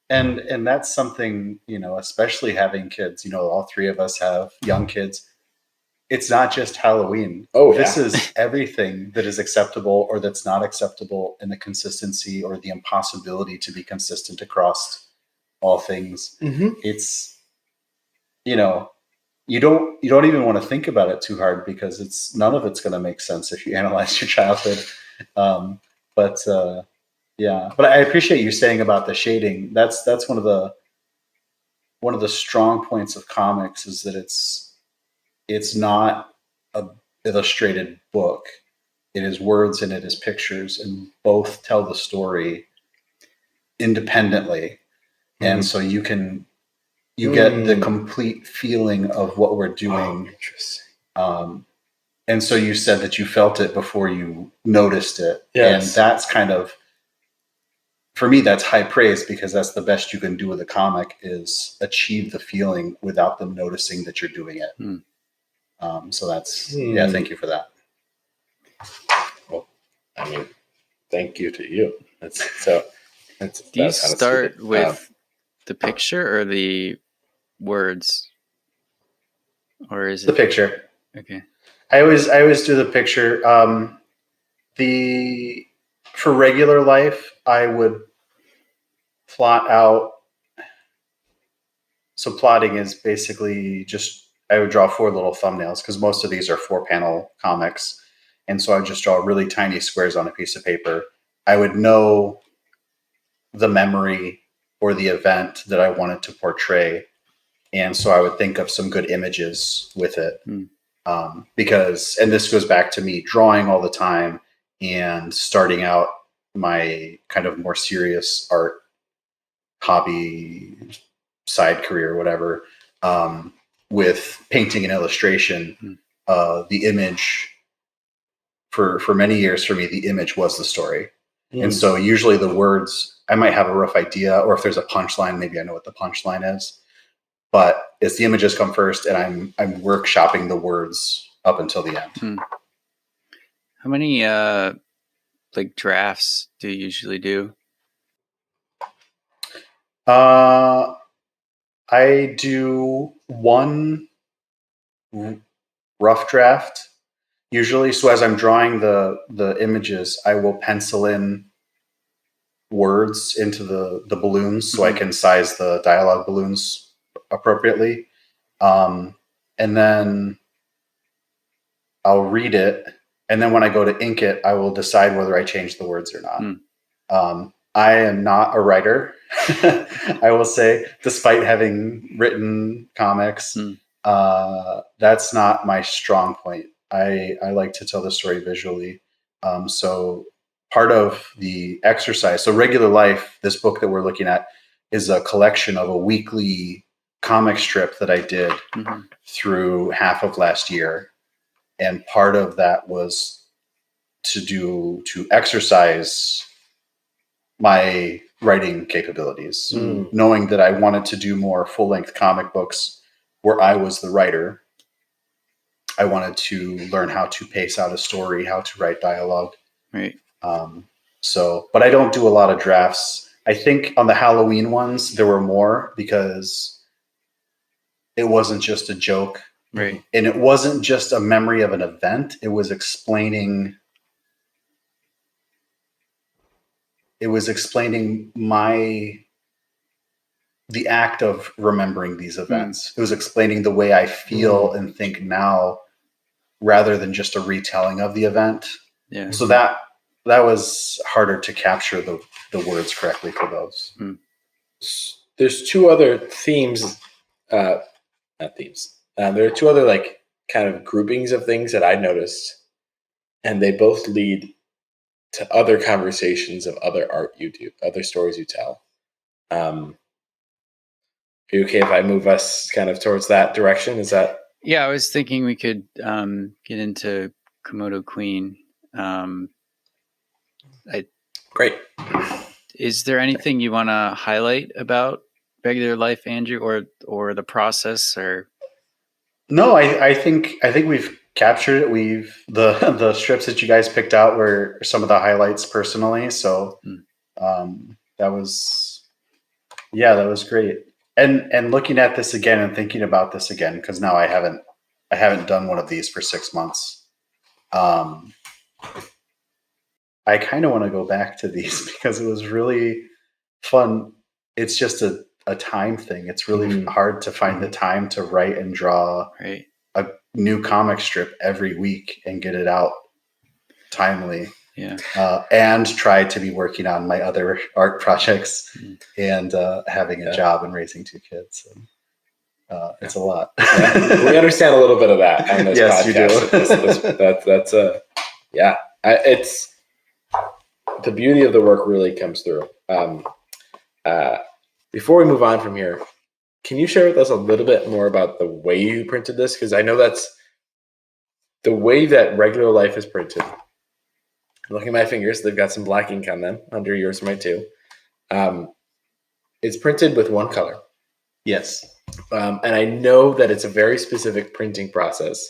and that's something, especially having kids. All three of us have young kids. It's not just Halloween. This is everything that is acceptable or that's not acceptable, and the consistency or the impossibility to be consistent across all things. It's, you don't even want to think about it too hard because none of it's going to make sense if you analyze your childhood. But I appreciate you saying about the shading. That's one of the strong points of comics is that it's not a illustrated book. It is words and it is pictures, and both tell the story independently. And so you get the complete feeling of what we're doing. Interesting. And so you said that you felt it before you noticed it. Yes. And that's kind of, for me, that's high praise, because that's the best you can do with a comic is achieve the feeling without them noticing that you're doing it. So that's, thank you for that. Well, I mean, thank you to you. Do you start with the picture or the words? Or is it the picture? Okay. I always do the picture. For regular life, I would plot out. So plotting is basically just, I would draw 4 little thumbnails because most of these are 4-panel comics. And so I would just draw really tiny squares on a piece of paper. I would know the memory or the event that I wanted to portray. And so I would think of some good images with it. Because, and this goes back to me drawing all the time and starting out my kind of more serious art hobby, side career, whatever, with painting and illustration. The image, for many years for me, the image was the story. And so usually the words, I might have a rough idea, or if there's a punchline, maybe I know what the punchline is. But it's the images come first, and I'm workshopping the words up until the end. How many like drafts do you usually do? I do one rough draft usually. So as I'm drawing the images, I will pencil in words into the balloons so I can size the dialogue balloons appropriately. And then I'll read it. And then when I go to ink it, I will decide whether I change the words or not. I am not a writer, I will say, despite having written comics. That's not my strong point. I like to tell the story visually. So part of the exercise, so Regular Life, this book that we're looking at, is a collection of a weekly comic strip that I did through half of last year. And part of that was to exercise my writing capabilities, knowing that I wanted to do more full-length comic books where I was the writer. I wanted to learn how to pace out a story, how to write dialogue. Right. But I don't do a lot of drafts. I think on the Halloween ones, there were more because it wasn't just a joke. Right. And it wasn't just a memory of an event. It was explaining the act of remembering these events. It was explaining the way I feel and think now rather than just a retelling of the event. Yeah. So that was harder to capture the words correctly for those. There's two other themes, not themes. There are two other like kind of groupings of things that I noticed, and they both lead to other conversations of other art you do, other stories you tell. Are you okay if I move us kind of towards that direction? Is that? Yeah, I was thinking we could get into Komodo Queen. Great. Is there anything you want to highlight about Regular Life, Andrew, or the process? Or no, I think we've captured it. The strips that you guys picked out were some of the highlights personally. So that was great. And looking at this again and thinking about this again, because now I haven't done one of these for 6 months. I kind of want to go back to these because it was really fun. It's just a time thing. It's really hard to find the time to write and draw a new comic strip every week and get it out timely. Yeah. And try to be working on my other art projects and having a job and raising 2 kids. And, it's a lot. We understand a little bit of that on this yes, podcast. You do. That's it's the beauty of the work really comes through. Before we move on from here, can you share with us a little bit more about the way you printed this? Because I know that's the way that Regular Life is printed. Look at my fingers; they've got some black ink on them. Under yours might too. It's printed with one color. Yes. And I know that it's a very specific printing process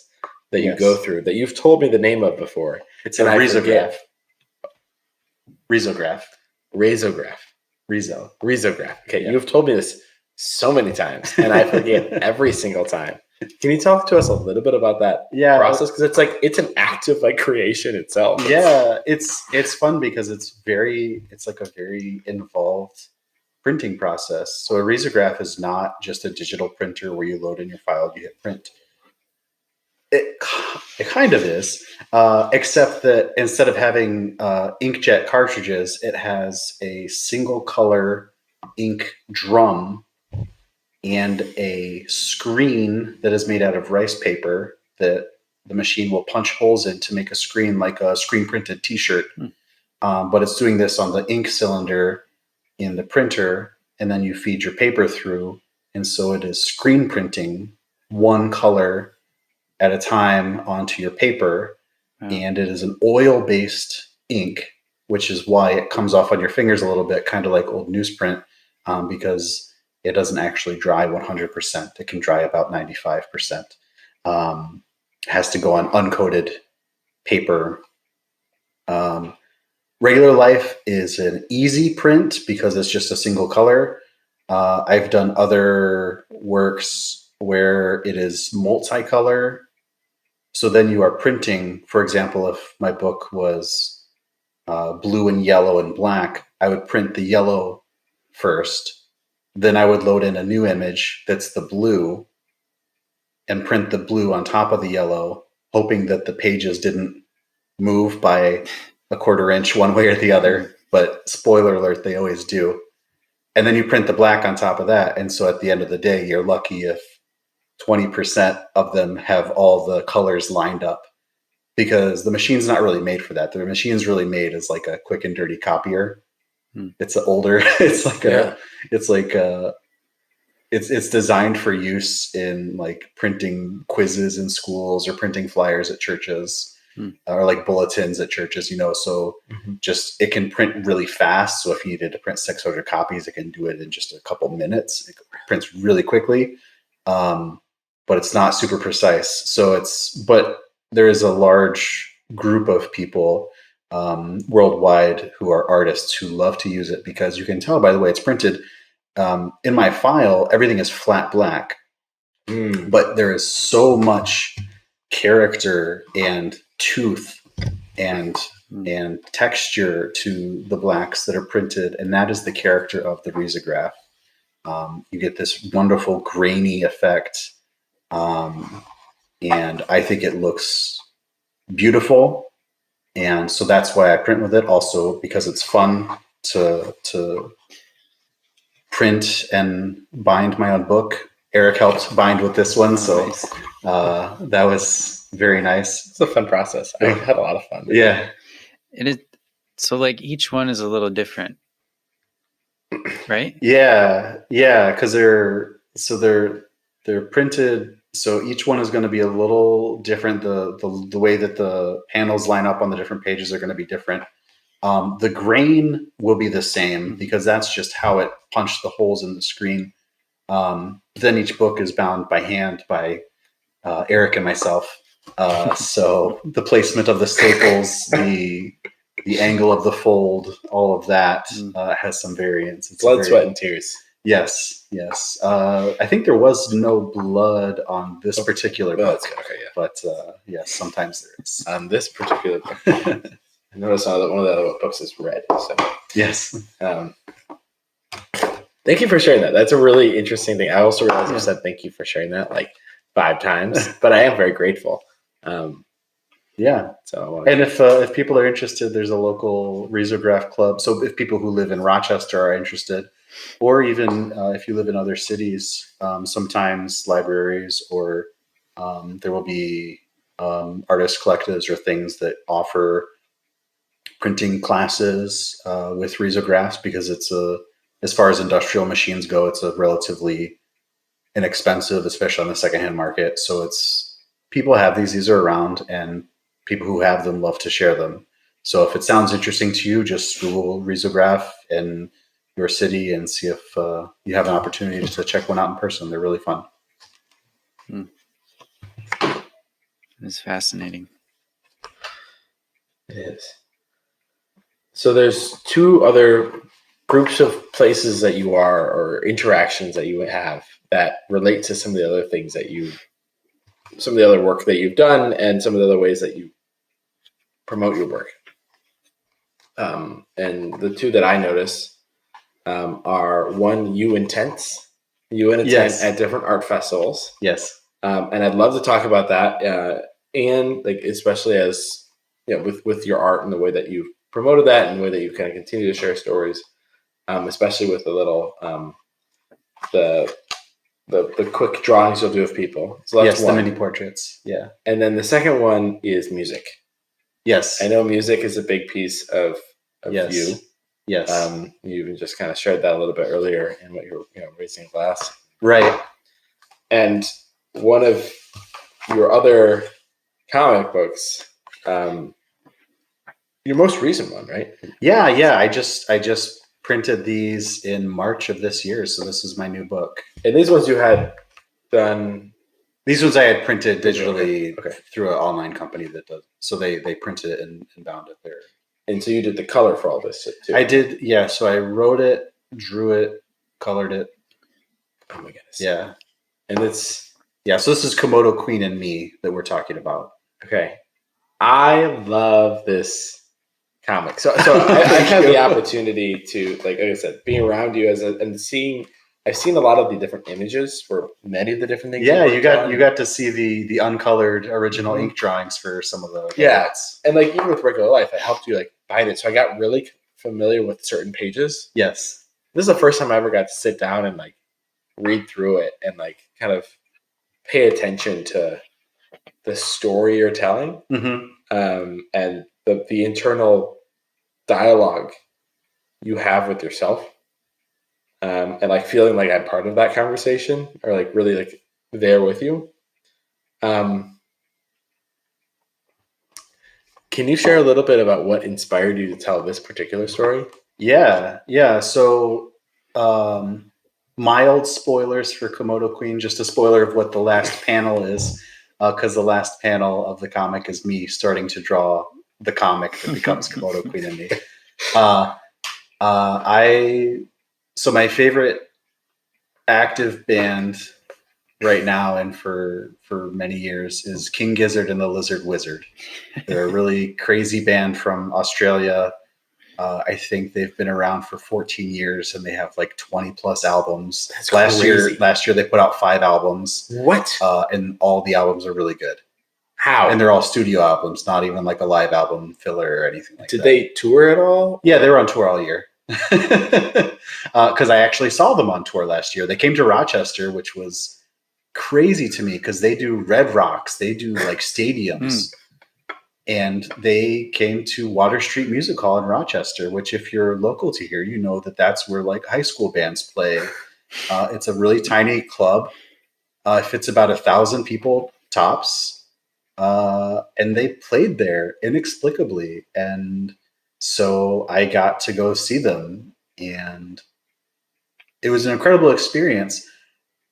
that you go through that you've told me the name of before. It's a risograph. Risograph. Okay, you've told me this so many times, and I forget every single time. Can you talk to us a little bit about that process? Because it's an act of like creation itself. Yeah, it's fun because it's like a very involved printing process. So a risograph is not just a digital printer where you load in your file, you hit print. It kind of is, except that instead of having inkjet cartridges, it has a single color ink drum and a screen that is made out of rice paper that the machine will punch holes in to make a screen like a screen printed t-shirt. But it's doing this on the ink cylinder in the printer, and then you feed your paper through. And so it is screen printing one color at a time onto your paper. Wow. And it is an oil-based ink, which is why it comes off on your fingers a little bit, kind of like old newsprint, because it doesn't actually dry 100%. It can dry about 95%. Has to go on uncoated paper. Regular Life is an easy print because it's just a single color. I've done other works where it is multicolor. So then you are printing, for example, if my book was blue and yellow and black, I would print the yellow first. Then I would load in a new image that's the blue and print the blue on top of the yellow, hoping that the pages didn't move by a quarter inch one way or the other. But spoiler alert, they always do. And then you print the black on top of that. And so at the end of the day, you're lucky if 20% of them have all the colors lined up, because the machine's not really made for that. The machine's really made as like a quick and dirty copier. It's older. It's designed for use in like printing quizzes in schools or printing flyers at churches or like bulletins at churches, so just, it can print really fast. So if you needed to print 600 copies, it can do it in just a couple minutes. It prints really quickly. But it's not super precise. But there is a large group of people worldwide who are artists who love to use it, because you can tell by the way it's printed. In my file, everything is flat black, but there is so much character and tooth and texture to the blacks that are printed, and that is the character of the risograph. You get this wonderful grainy effect. And I think it looks beautiful. And so that's why I print with it. Also because it's fun to print and bind my own book. Eric helped bind with this one, so Nice. that was very nice. It's a fun process. I had a lot of fun. Yeah, It is. So like each one is a little different, right? yeah, because they're printed. So each one is going to be a little different. The way that the panels line up on the different pages are going to be different. The grain will be the same because that's just how it punched the holes in the screen. Then each book is bound by hand by Eric and myself. So the placement of the staples, the angle of the fold, all of that has some variance. It's Blood, sweat, and tears. Yes. I think there was no blood on this particular book. Okay, yeah. But yes, sometimes there is. On this particular book. I noticed one of the other books is red. So yes. Thank you for sharing that. That's a really interesting thing. I also realized I've said thank you for sharing that like 5 times, but I am very grateful. Yeah. So, and if people are interested, there's a local risograph club. So if people who live in Rochester are interested, or even if you live in other cities, sometimes libraries or there will be artist collectives or things that offer printing classes with risographs because it's as far as industrial machines go, it's a relatively inexpensive, especially on the secondhand market. So people have these are around, and people who have them love to share them. So if it sounds interesting to you, just Google risograph in your city and see if you have an opportunity to check one out in person. They're really fun. It's fascinating. it is. So there's 2 other groups of places that you are or interactions that you have that relate to some of the other things that some of the other work that you've done and some of the other ways that you promote your work. And the 2 that I notice are one, you and Tent at different art festivals. Yes. And I'd love to talk about that. And like, especially as with your art and the way that you've promoted that and the way that you kind of continue to share stories, especially with the little, the quick drawings you'll do of people. So that's the mini portraits. Yeah. And then the second one is music. Yes. I know music is a big piece of yes. you. Yes. You even just kind of shared that a little bit earlier in what you're raising glass. Right. And one of your other comic books, your most recent one, right? Yeah. I just printed these in March of this year, so this is my new book. And these ones you had done. These ones I had printed digitally through an online company that does. So they printed it and bound it there. And so you did the color for all this too. I did, yeah. So I wrote it, drew it, colored it. Oh my goodness. Yeah. And it's so this is Komodo Queen and Me that we're talking about. Okay. I love this comic. So I've had the opportunity to, like I said, being around you and seeing. I've seen a lot of the different images for many of the different things. Yeah, you got to see the uncolored original ink drawings for some of the and like even with regular life, I helped you like bind it, so I got really familiar with certain pages. Yes, this is the first time I ever got to sit down and like read through it and like kind of pay attention to the story you're telling, and the internal dialogue you have with yourself. And like feeling like I'm part of that conversation or like really like there with you. Can you share a little bit about what inspired you to tell this particular story? Yeah. So mild spoilers for Komodo Queen, just a spoiler of what the last panel is, because the last panel of the comic is me starting to draw the comic that becomes Komodo Queen and Me. So my favorite active band right now and for many years is King Gizzard and the Lizard Wizard. They're a really crazy band from Australia. I think they've been around for 14 years and they have like 20 plus albums. That's last crazy. year they put out 5 albums. What? And all the albums are really good. How? And they're all studio albums, not even like a live album filler or anything like that. Did they tour at all? Yeah, they were on tour all year. Because I actually saw them on tour last year. They came to Rochester, which was crazy to me because they do Red Rocks, they do like stadiums. And they came to Water Street Music Hall in Rochester, which if you're local to here, you know that that's where like high school bands play. It's a really tiny club. It fits about 1,000 people tops. And they played there inexplicably. And so I got to go see them. And it was an incredible experience.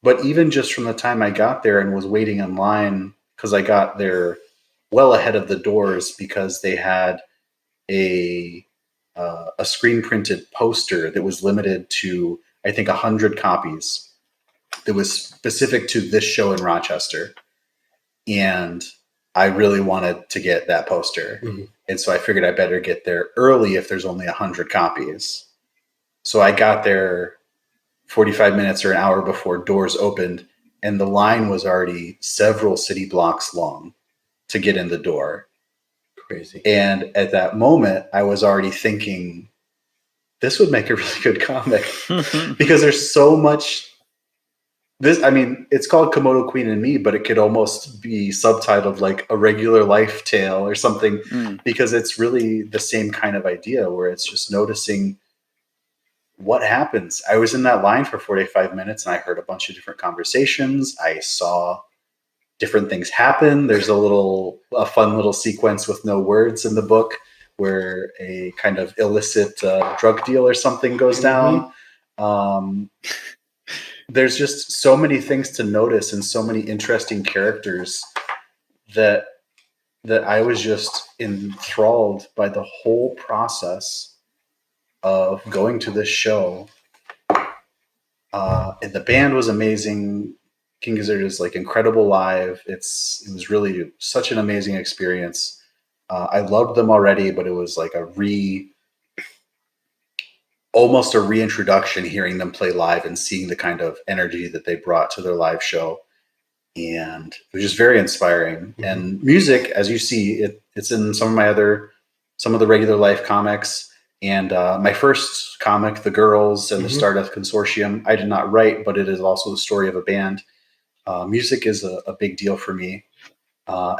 But even just from the time I got there and was waiting in line, because I got there well ahead of the doors because they had a screen printed poster that was limited to I think 100 copies that was specific to this show in Rochester, and I really wanted to get that poster, and so I figured I better get there early if there's only 100 copies. So I got there 45 minutes or an hour before doors opened, and the line was already several city blocks long to get in the door. Crazy. And at that moment, I was already thinking, this would make a really good comic because there's so much. It's called Komodo Queen and Me, but it could almost be subtitled like A Regular Life Tale or something because it's really the same kind of idea where it's just noticing what happens. I was in that line for 45 minutes and I heard a bunch of different conversations. I saw different things happen. There's a fun little sequence with no words in the book where a kind of illicit drug deal or something goes down. There's just so many things to notice and so many interesting characters that I was just enthralled by the whole process of going to this show. And the band was amazing. King Gizzard is like incredible live. It was really such an amazing experience. I loved them already, but it was like almost a reintroduction hearing them play live and seeing the kind of energy that they brought to their live show. And it was just very inspiring. And music, as you see, it's in some of the regular life comics. And my first comic, The Girls and the Stardust Consortium, I did not write, but it is also the story of a band. Music is a big deal for me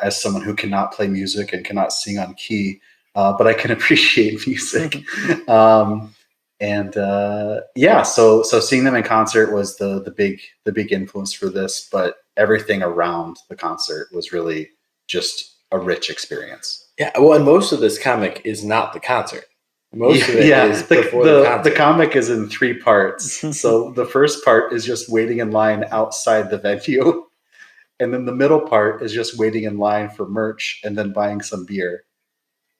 as someone who cannot play music and cannot sing on key, but I can appreciate music. So seeing them in concert was the big influence for this, but everything around the concert was really just a rich experience. Yeah, well, and most of this comic is not the concert. Most of it is before the concert. The comic is in 3 parts. So the first part is just waiting in line outside the venue. And then the middle part is just waiting in line for merch and then buying some beer.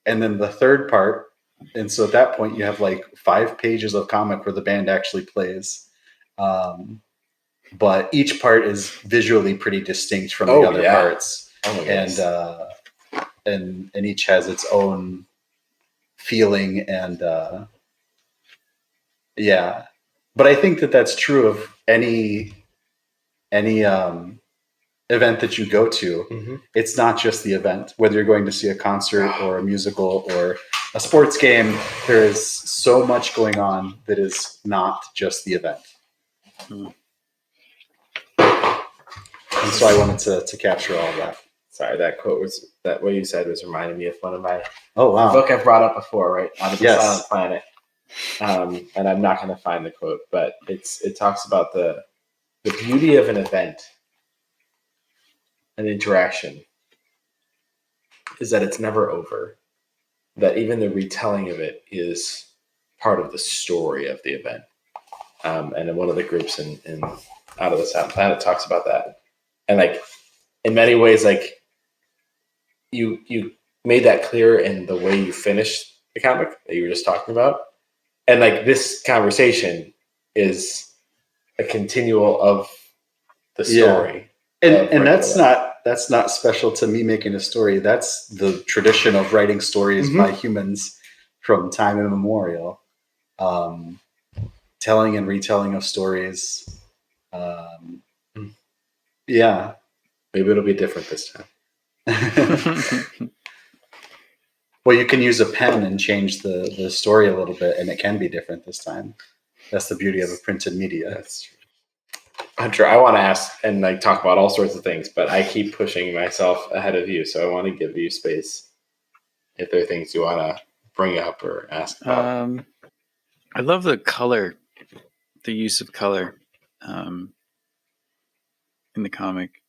And then the third part, and so at that point you have like 5 pages of comic where the band actually plays. But each part is visually pretty distinct from the other parts. And each has its own feeling and but I think that's true of any event that you go to. It's not just the event, whether you're going to see a concert or a musical or a sports game. There is so much going on that is not just the event. And so I wanted to capture all of that. Sorry, that quote was that what you said was reminding me of one of my book I've brought up before, right? Out of the Silent Planet. And I'm not going to find the quote, but it talks about the beauty of an event, an interaction, is that it's never over. That even the retelling of it is part of the story of the event. And in one of the groups in Out of the Silent Planet talks about that. And like in many ways, like you made that clear in the way you finished the comic that you were just talking about. And like this conversation is a continual of the story. And that's not special to me making a story. That's the tradition of writing stories by humans from time immemorial. Telling and retelling of stories. Maybe it'll be different this time. Well, you can use a pen and change the story a little bit, and it can be different this time. That's the beauty of a printed media. That's true. Hunter, I want to ask and like talk about all sorts of things, but I keep pushing myself ahead of you, so I want to give you space if there are things you want to bring up or ask about. I love the color, the use of color in the comic.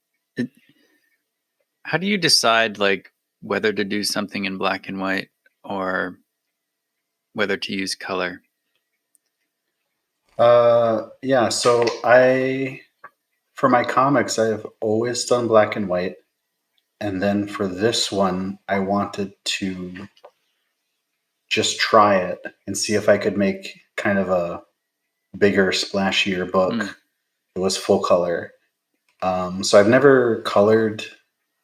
How do you decide like whether to do something in black and white or whether to use color? Yeah, so for my comics, I've always done black and white. And then for this one, I wanted to just try it and see if I could make kind of a bigger, splashier book. It was full color. So I've never colored.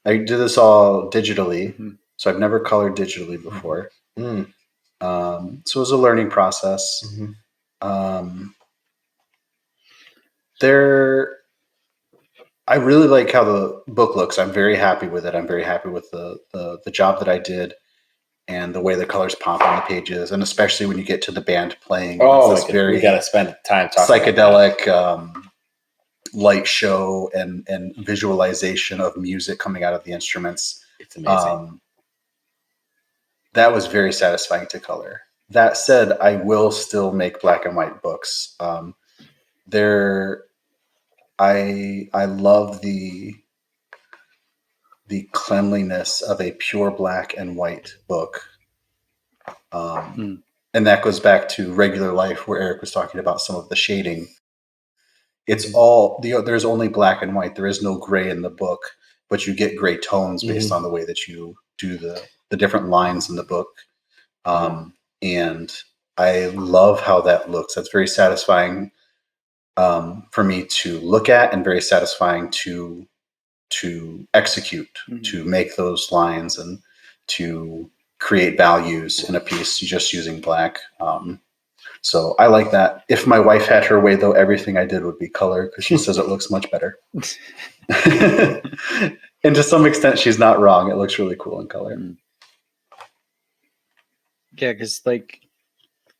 I did this all digitally, so I've never colored digitally before. Mm. So it was a learning process. I really like how the book looks. I'm very happy with it. I'm very happy with the job that I did and the way the colors pop on the pages, and especially when you get to the band playing. Oh, it's this very we got to spend time talking psychedelic light show and visualization of music coming out of the instruments. It's amazing. That was very satisfying to color. That said, I will still make black and white books. I love the cleanliness of a pure black and white book. And that goes back to Regular Life, where Eric was talking about some of the shading. It's all there's only black and white. There is no gray in the book, but you get gray tones based on the way that you do the different lines in the book. And I love how that looks. That's very satisfying for me to look at, and very satisfying to execute, to make those lines and to create values in a piece just using black. So I like that. If my wife had her way, though, everything I did would be color, because she says it looks much better. And to some extent, she's not wrong. It looks really cool in color. Yeah, because like,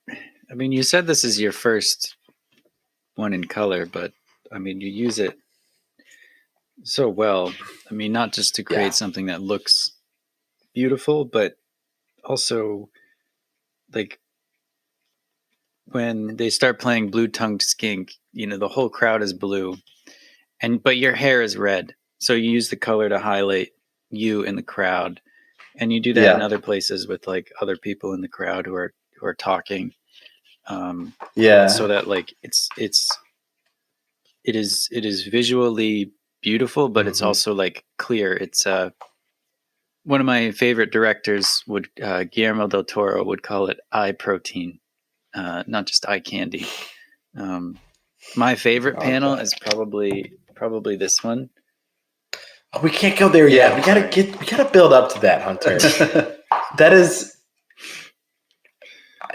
I mean, you said this is your first one in color, but I mean, you use it so well. I mean, not just to create something that looks beautiful, but also like when they start playing Blue Tongued Skink, the whole crowd is blue, but your hair is red. So you use the color to highlight you in the crowd. And you do that in other places with like other people in the crowd who are talking. So that like it is visually beautiful, but it's also like clear. It's one of my favorite directors Guillermo del Toro would call it eye protein, not just eye candy. My favorite panel is probably this one. Oh, we can't go there yet. We gotta build up to that, Hunter. That is,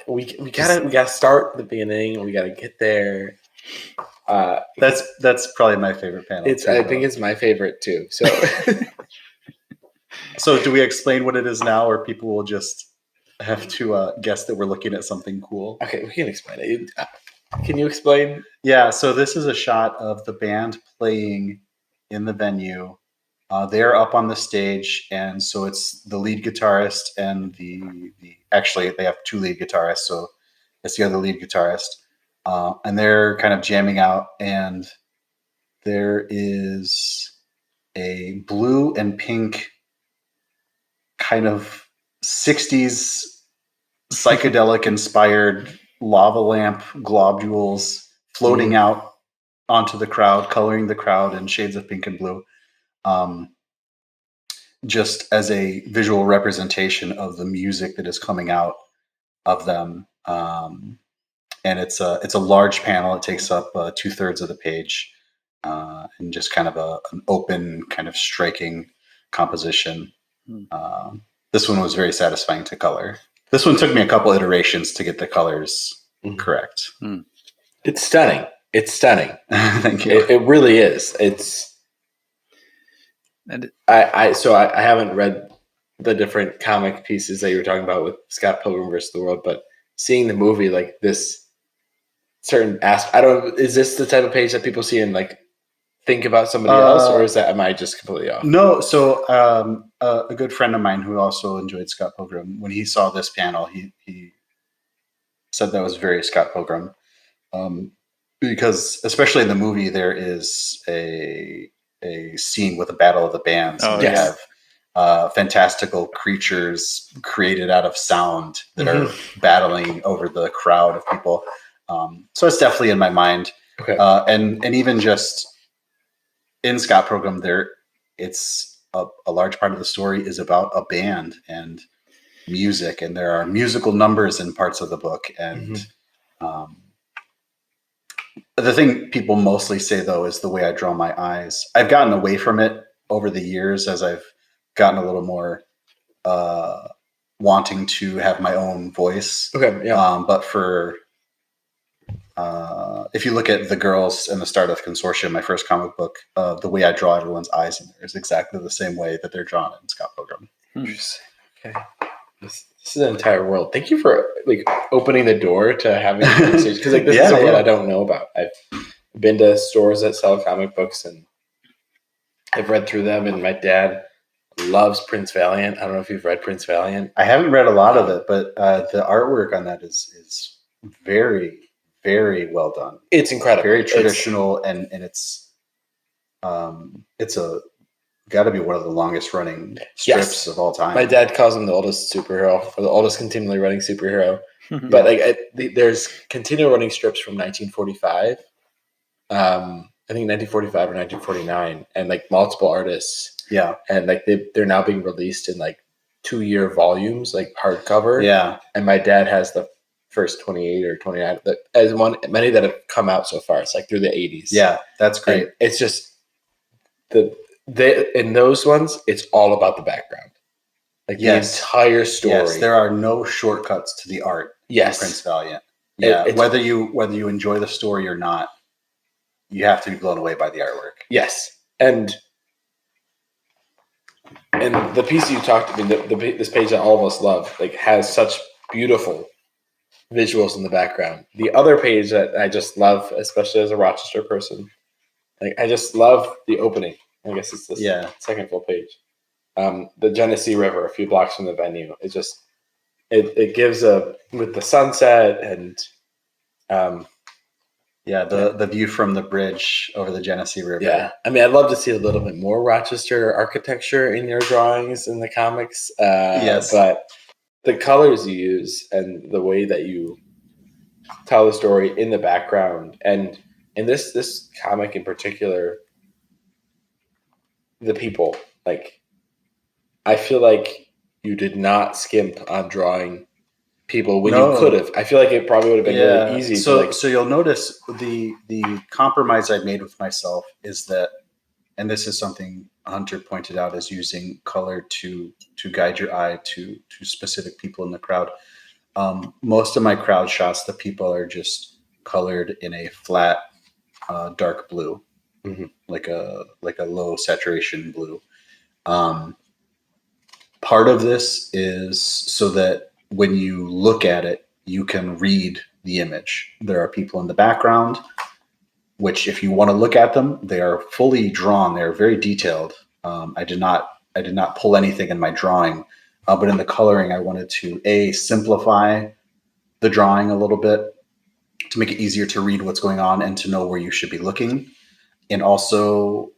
we gotta start at the beginning. We gotta get there. That's probably my favorite panel. I think it's my favorite too. So, so do we explain what it is now, or people will just have to guess that we're looking at something cool? Okay, we can explain it. Can you explain? Yeah. So this is a shot of the band playing in the venue. They're up on the stage, and so it's the lead guitarist and actually they have two lead guitarists, so it's the other lead guitarist, and they're kind of jamming out, and there is a blue and pink kind of 60s psychedelic inspired lava lamp globules floating out onto the crowd, coloring the crowd in shades of pink and blue. Just as a visual representation of the music that is coming out of them. And it's a large panel. It takes up 2/3 of the page, and just kind of an open, kind of striking composition. This one was very satisfying to color. This one took me a couple iterations to get the colors correct. It's stunning. It's stunning. Thank you. It really is. It's And I haven't read the different comic pieces that you were talking about with Scott Pilgrim versus the World, but seeing the movie, like this certain aspect, is this the type of page that people see and like think about somebody else, or am I just completely off? No. So a good friend of mine who also enjoyed Scott Pilgrim, when he saw this panel, he said that was very Scott Pilgrim. Because especially in the movie, there is a scene with a battle of the bands. Oh, and they yes. have fantastical creatures created out of sound that are battling over the crowd of people. So it's definitely in my mind. Okay. And even just in Scott Pilgrim, it's a large part of the story is about a band and music, and there are musical numbers in parts of the book. And the thing people mostly say, though, is the way I draw my eyes. I've gotten away from it over the years as I've gotten a little more wanting to have my own voice. Okay, yeah. But for if you look at The Girls and the Stardust Consortium, my first comic book, the way I draw everyone's eyes in there is exactly the same way that they're drawn in Scott Pilgrim. Interesting. Okay. This is an entire world. Thank you for like opening the door to having a conversation, because like this is a world I don't know about. I've been to stores that sell comic books and I've read through them, and my dad loves Prince Valiant. I don't know if you've read Prince Valiant. I haven't read a lot of it, but the artwork on that is very, very well done. It's incredible. Very traditional, and it's got to be one of the longest running strips of all time. My dad calls him the oldest superhero, or the oldest continually running superhero. But like, there's continual running strips from 1945. I think 1945 or 1949, and like multiple artists. Yeah, and like they're now being released in like 2-year volumes, like hardcover. Yeah, and my dad has the first 28 or 29. As many that have come out so far. It's like through the 80s. Yeah, that's great. And it's just in those ones, it's all about the background. Like the entire story. Yes, there are no shortcuts to the art. Yes, Prince Valiant. Yeah, whether you enjoy the story or not, you have to be blown away by the artwork. Yes, and the piece you talked about, this page that all of us love, like has such beautiful visuals in the background. The other page that I just love, especially as a Rochester person, like I just love the opening. I guess it's the second full page. The Genesee River, a few blocks from the venue. It just it gives with the sunset and the view from the bridge over the Genesee River. Yeah, I mean, I'd love to see a little bit more Rochester architecture in your drawings in the comics. Yes, but the colors you use and the way that you tell the story in the background, and in this comic in particular, the people, like, I feel like you did not skimp on drawing people when you could have. I feel like it probably would have been really easy. So you'll notice the compromise I made with myself is that, and this is something Hunter pointed out, is using color to guide your eye to specific people in the crowd. Most of my crowd shots, the people are just colored in a flat, dark blue, like a low saturation blue. Part of this is so that when you look at it, you can read the image. There are people in the background, which if you want to look at them, they are fully drawn. They're very detailed. I did not pull anything in my drawing, but in the coloring, I wanted to simplify the drawing a little bit to make it easier to read what's going on and to know where you should be looking. And also,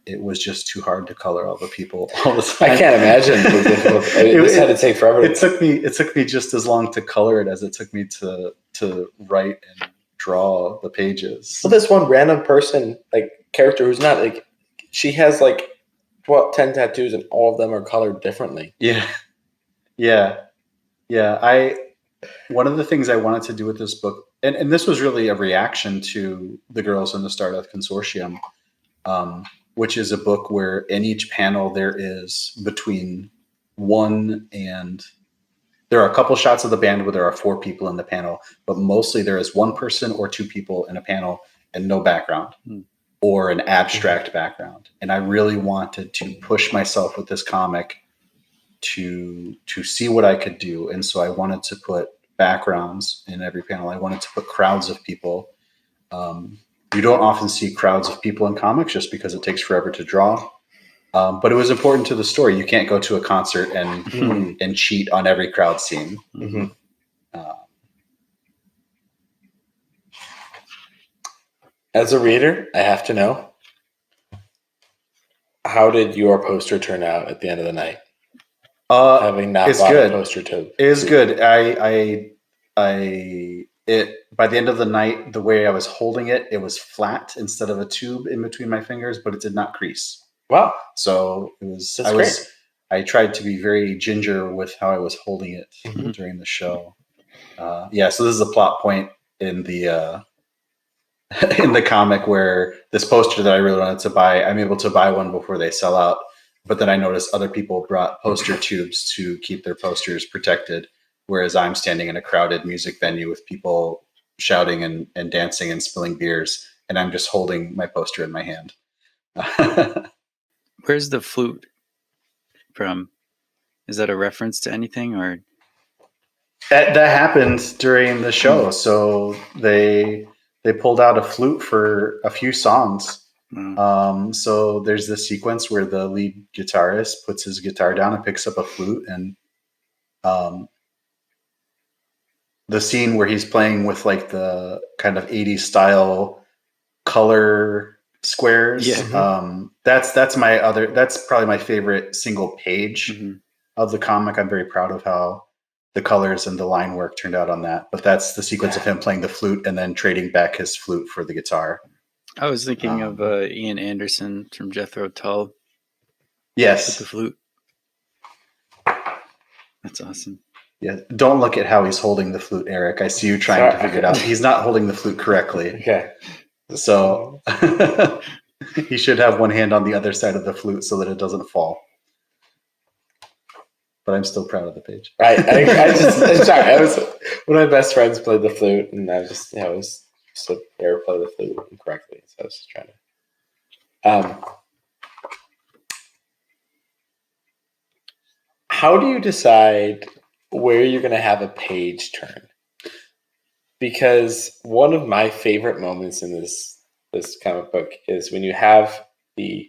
it was just too hard to color all the people all the time. I can't imagine. This had to take forever. It took me just as long to color it as it took me to write and draw the pages. Well, this one random person, like character who's not like, she has like 10 tattoos and all of them are colored differently. Yeah. One of the things I wanted to do with this book, and this was really a reaction to The Girls in the Stardust Consortium, which is a book where in each panel there is between there are a couple shots of the band where there are 4 people in the panel, but mostly there is 1 person or 2 people in a panel and no background. or an abstract background. And I really wanted to push myself with this comic to see what I could do. And so I wanted to put backgrounds in every panel. I wanted to put crowds of people. You don't often see crowds of people in comics just because it takes forever to draw. But it was important to the story. You can't go to a concert and cheat on every crowd scene. Mm-hmm. As a reader, I have to know, how did your poster turn out at the end of the night? Having not bought a poster to it is good. It by the end of the night, the way I was holding it, it was flat instead of a tube in between my fingers, but it did not crease. Wow! So it was. Great. I tried to be very ginger with how I was holding it during the show. So this is a plot point in the in the comic where this poster that I really wanted to buy, I'm able to buy one before they sell out. But then I noticed other people brought poster tubes to keep their posters protected, whereas I'm standing in a crowded music venue with people shouting and dancing and spilling beers, and I'm just holding my poster in my hand. Where's the flute from? Is that a reference to anything, or that happened during the show? So they pulled out a flute for a few songs. So there's this sequence where the lead guitarist puts his guitar down and picks up a flute, and the scene where he's playing with like the kind of 80s style color squares. That's probably my favorite single page of the comic. I'm very proud of how the colors and the line work turned out on that. But that's the sequence of him playing the flute and then trading back his flute for the guitar. I was thinking of Ian Anderson from Jethro Tull. Yes. With the flute. That's awesome. Yeah. Don't look at how he's holding the flute, Eric. I see you trying to figure it out. He's not holding the flute correctly. Okay. So he should have one hand on the other side of the flute so that it doesn't fall. But I'm still proud of the page. I was one of my best friends played the flute, and I was so Eric play the flute incorrectly. So I was just trying to. How do you decide where you're going to have a page turn? Because one of my favorite moments in this comic book is when you have the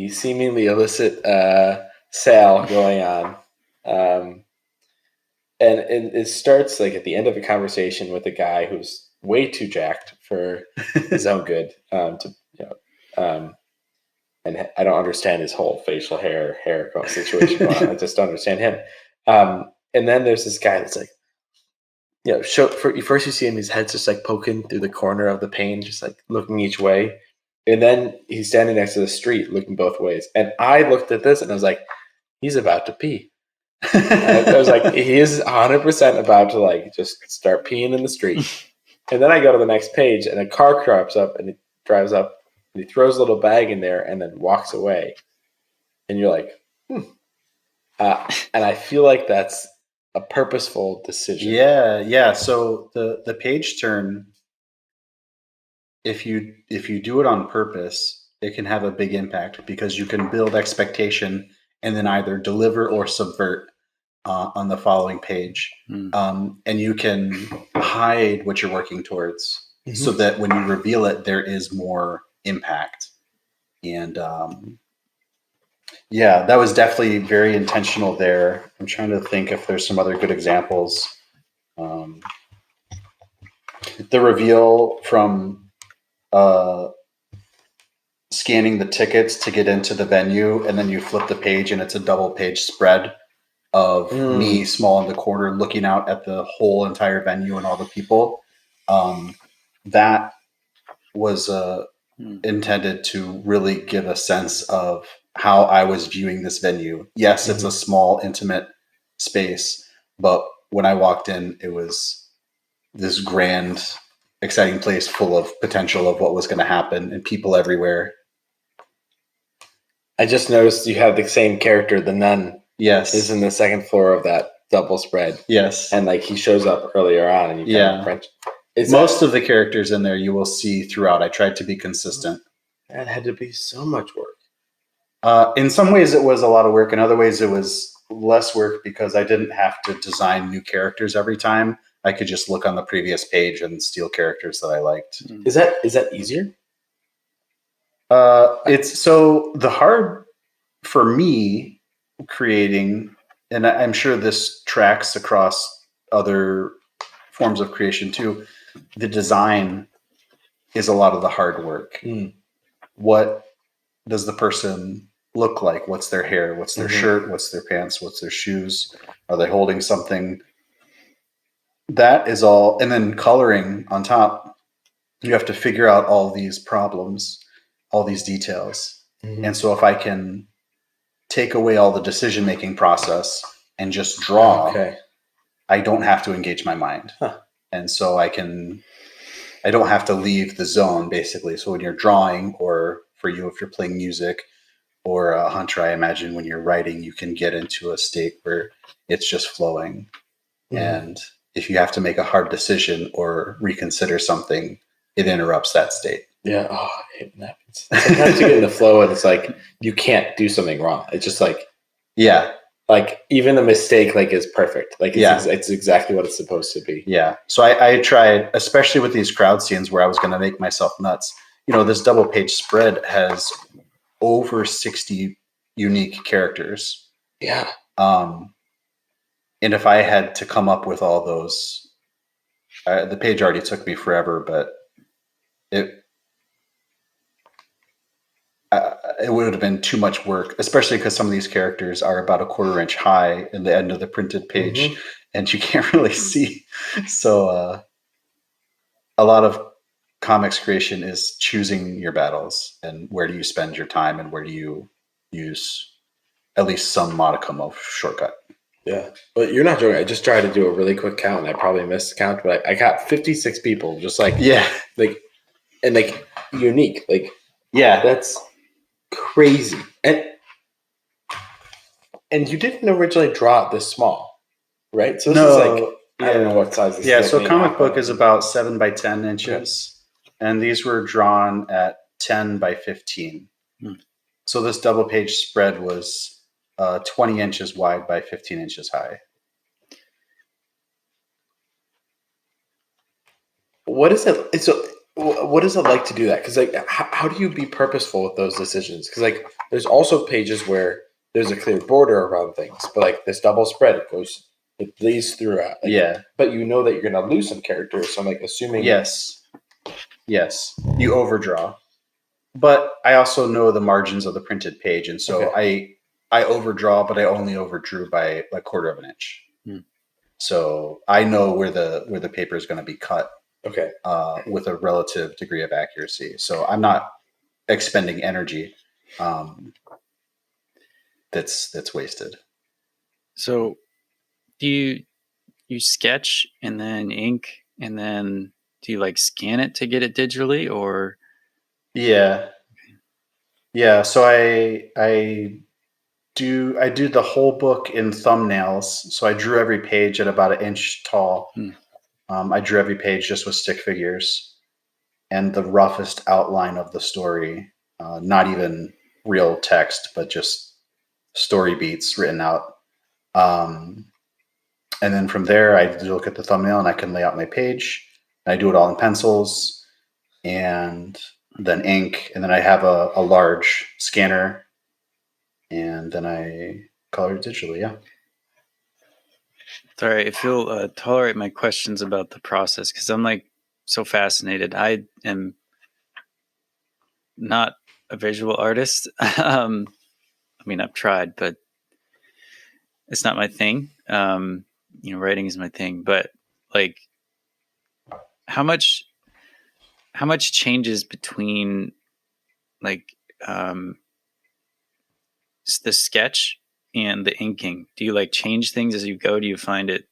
seemingly illicit sale going on. And it starts like at the end of a conversation with a guy who's way too jacked for his own good. And I don't understand his whole facial hair situation. I just don't understand him. And then there's this guy that's like, first you see him, his head's just like poking through the corner of the pane, just like looking each way. And then he's standing next to the street looking both ways. And I looked at this and I was like, he's about to pee. I was like, he is 100% about to like just start peeing in the street. And then I go to the next page and a car drives up and he drives up and he throws a little bag in there and then walks away. And you're like, and I feel like that's a purposeful decision. Yeah. So the page turn, if you do it on purpose, it can have a big impact because you can build expectation and then either deliver or subvert on the following page. And you can hide what you're working towards so that when you reveal it, there is more impact. And that was definitely very intentional there. I'm trying to think if there's some other good examples. The reveal from scanning the tickets to get into the venue, and then you flip the page and it's a double page spread of me small in the corner looking out at the whole entire venue and all the people. That was intended to really give a sense of how I was viewing this venue. Yes, it's a small, intimate space, but when I walked in, it was this grand, exciting place full of potential of what was going to happen and people everywhere. I just noticed you have the same character, the nun. Yes. Is in the second floor of that double spread. Yes. And like he shows up earlier on and you kind of French. Most of the characters in there you will see throughout. I tried to be consistent. That had to be so much work. In some ways it was a lot of work. In other ways it was less work because I didn't have to design new characters every time. I could just look on the previous page and steal characters that I liked. Is that easier? It's so the hard for me creating, and I'm sure this tracks across other forms of creation too. The design is a lot of the hard work. What does the person look like? What's their hair? What's their shirt? What's their pants? What's their shoes? Are they holding something? That is all. And then coloring on top, you have to figure out all these problems, all these details. And so if I can take away all the decision-making process and just draw, I don't have to engage my mind. And so I don't have to leave the zone, basically. So when you're drawing, or for you, if you're playing music, or a hunter, I imagine when you're writing, you can get into a state where it's just flowing. And if you have to make a hard decision or reconsider something, it interrupts that state. Yeah. Oh, I hate when that happens. Sometimes you get in the flow and it's like you can't do something wrong. It's just like, like even the mistake like is perfect. Like it's exactly what it's supposed to be. Yeah. So I tried, especially with these crowd scenes where I was going to make myself nuts. You know, this double page spread has over 60 unique characters. Yeah. And if I had to come up with all those, the page already took me forever, but it would have been too much work, especially because some of these characters are about a 1/4 inch high in the end of the printed page, and you can't really see. So a lot of comics creation is choosing your battles and where do you spend your time and where do you use at least some modicum of shortcut. Yeah, but you're not joking. I just tried to do a really quick count, and I probably missed the count, but I got 56 people, just like unique, that's crazy. And you didn't originally draw it this small, right? So this is like I don't know what size this is. Yeah, so a comic book is about 7 by 10 inches, and these were drawn at 10 by 15. So this double page spread was 20 inches wide by 15 inches high. What is it? So, what is it like to do that? Because like, how do you be purposeful with those decisions? Because like, there's also pages where there's a clear border around things, but like this double spread, it bleeds throughout. Like, but you know that you're gonna lose some characters. So I'm like assuming. Yes, you overdraw, but I also know the margins of the printed page, and so I overdraw, but I only overdrew by like 1/4 inch. So I know where the paper is going to be cut. With a relative degree of accuracy. So I'm not expending energy that's wasted. So do you sketch and then ink, and then do you like scan it to get it digitally, or? Yeah. So I do the whole book in thumbnails. So I drew every page at about 1 inch tall. I drew every page just with stick figures and the roughest outline of the story, not even real text, but just story beats written out. And then from there, I look at the thumbnail and I can lay out my page. And I do it all in pencils and then ink. And then I have a large scanner. And then I color it digitally, Sorry, if you'll tolerate my questions about the process, because I'm like so fascinated. I am not a visual artist. I mean, I've tried, but it's not my thing. Writing is my thing. But like, how much changes between like the sketch and the inking? Do you like change things as you go? Do you find it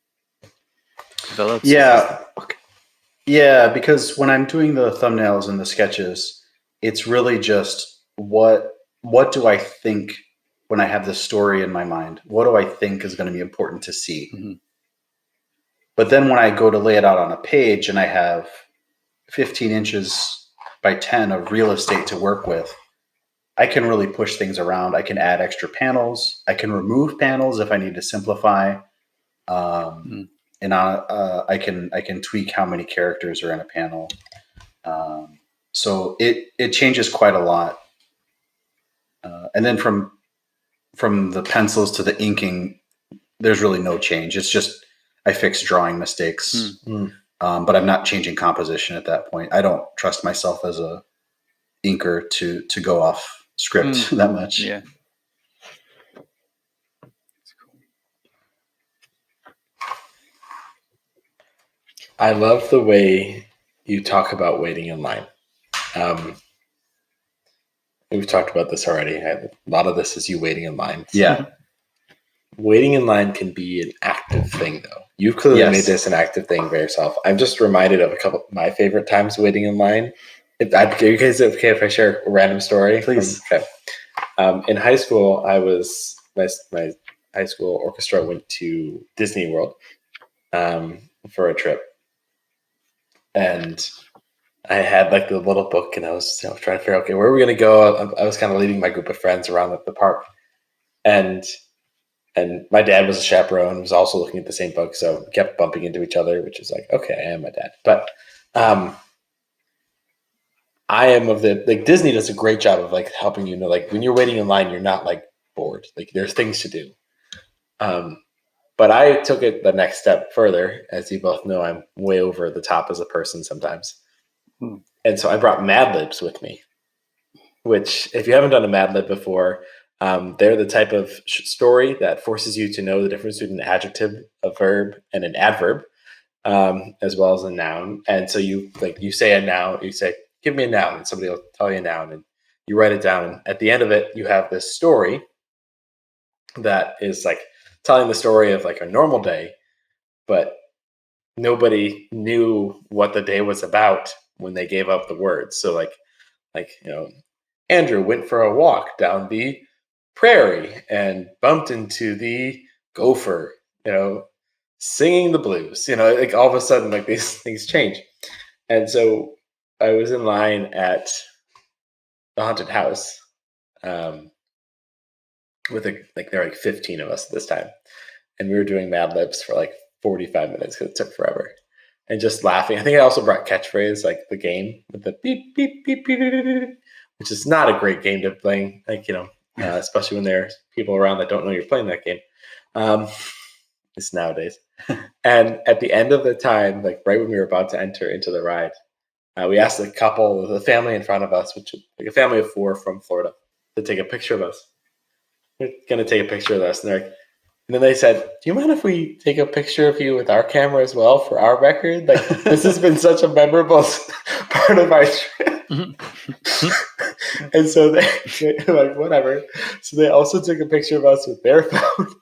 develops? Yeah, because when I'm doing the thumbnails and the sketches, it's really just what do I think when I have this story in my mind? What do I think is going to be important to see? But then when I go to lay it out on a page and I have 15 inches by 10 of real estate to work with, I can really push things around. I can add extra panels. I can remove panels if I need to simplify. And I can tweak how many characters are in a panel. So it changes quite a lot. And then from the pencils to the inking, there's really no change. It's just I fix drawing mistakes, but I'm not changing composition at that point. I don't trust myself as a inker to go off script that much. Yeah. I love the way you talk about waiting in line. We've talked about this already. A lot of this is you waiting in line. Yeah. Waiting in line can be an active thing, though. You've clearly made this an active thing by yourself. I'm just reminded of a couple of my favorite times waiting in line. Are you guys okay if I share a random story? Please. Okay. In high school, my high school orchestra went to Disney World for a trip. And I had like the little book, and I was trying to figure out, okay, where are we going to go? I was kind of leading my group of friends around the park. And my dad was a chaperone, was also looking at the same book, so we kept bumping into each other, which is like, okay, I am my dad. But I am of the, like, Disney does a great job of like helping you know, like when you're waiting in line, you're not like bored. Like there's things to do. But I took it the next step further. As you both know, I'm way over the top as a person sometimes. And so I brought Mad Libs with me, which if you haven't done a Mad Lib before, they're the type of story that forces you to know the difference between an adjective, a verb, and an adverb, as well as a noun. And so you say a noun, you say, give me a noun, and somebody will tell you a noun, and you write it down. And at the end of it, you have this story that is like telling the story of like a normal day, but nobody knew what the day was about when they gave up the words. So like Andrew went for a walk down the prairie and bumped into the gopher, singing the blues, like all of a sudden, like these things change. And so I was in line at the haunted house with there were like 15 of us at this time. And we were doing Mad Libs for like 45 minutes because it took forever. And just laughing. I think I also brought catchphrase, like the game with the beep, beep, beep, beep, beep, beep, which is not a great game to play, especially when there's people around that don't know you're playing that game. It's nowadays. And at the end of the time, like right when we were about to enter into the ride, we asked the family in front of us, which is like a family of 4 from Florida, to take a picture of us. They're going to take a picture of us. And then they said, do you mind if we take a picture of you with our camera as well for our record? Like, this has been such a memorable part of our trip. And so they're like, whatever. So they also took a picture of us with their phone.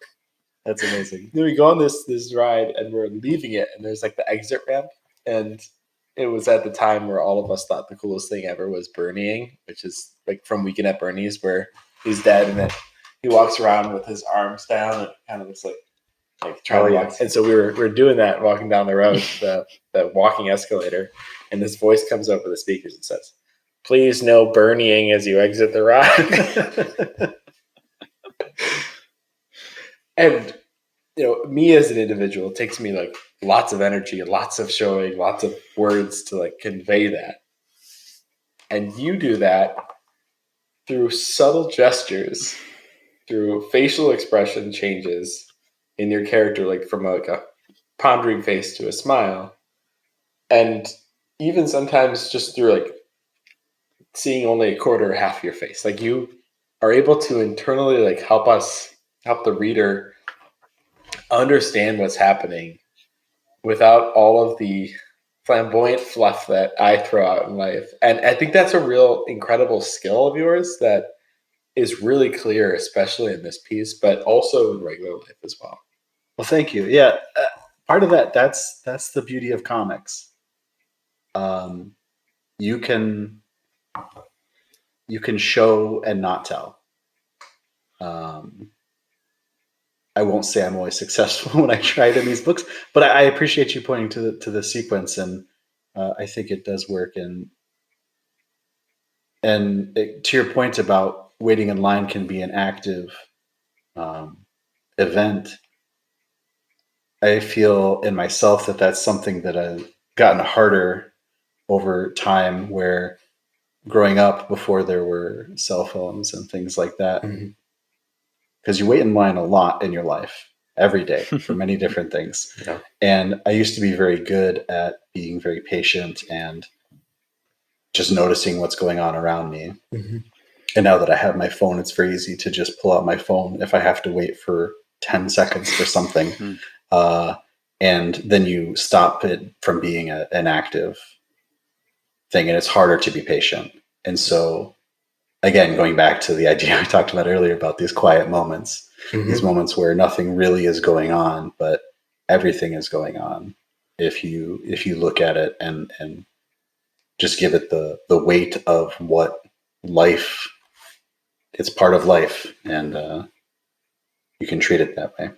That's amazing. Then we go on this ride, and we're leaving it, and there's like the exit ramp. And it was at the time where all of us thought the coolest thing ever was Bernieing, which is like from Weekend at Bernie's, where he's dead and then he walks around with his arms down and kind of looks like trying to walk. And so we were doing that, walking down the road, the walking escalator, and this voice comes over the speakers and says, "Please no Bernieing as you exit the ride." And me as an individual, it takes me like lots of energy, lots of showing, lots of words to like convey that. And you do that through subtle gestures, through facial expression changes in your character, like from like a pondering face to a smile. And even sometimes just through like seeing only a quarter or half of your face. Like you are able to internally like help the reader understand what's happening without all of the flamboyant fluff that I throw out in life. And I think that's a real incredible skill of yours that is really clear, especially in this piece, but also in regular life as well. Well, thank you. Yeah. Part of that's the beauty of comics. You can show and not tell. I won't say I'm always successful when I try it in these books, but I appreciate you pointing to the sequence, and I think it does work. And to your point about waiting in line can be an active event, I feel in myself that that's something that I've gotten harder over time, where growing up before there were cell phones and things like that, because you wait in line a lot in your life every day for many different things. Yeah. And I used to be very good at being very patient and just noticing what's going on around me. And now that I have my phone, it's very easy to just pull out my phone if I have to wait for 10 seconds for something. And then you stop it from being an active thing, and it's harder to be patient. And so, again, going back to the idea I talked about earlier about these quiet moments, these moments where nothing really is going on, but everything is going on. If you look at it and just give it the weight of what life, it's part of life, and you can treat it that way.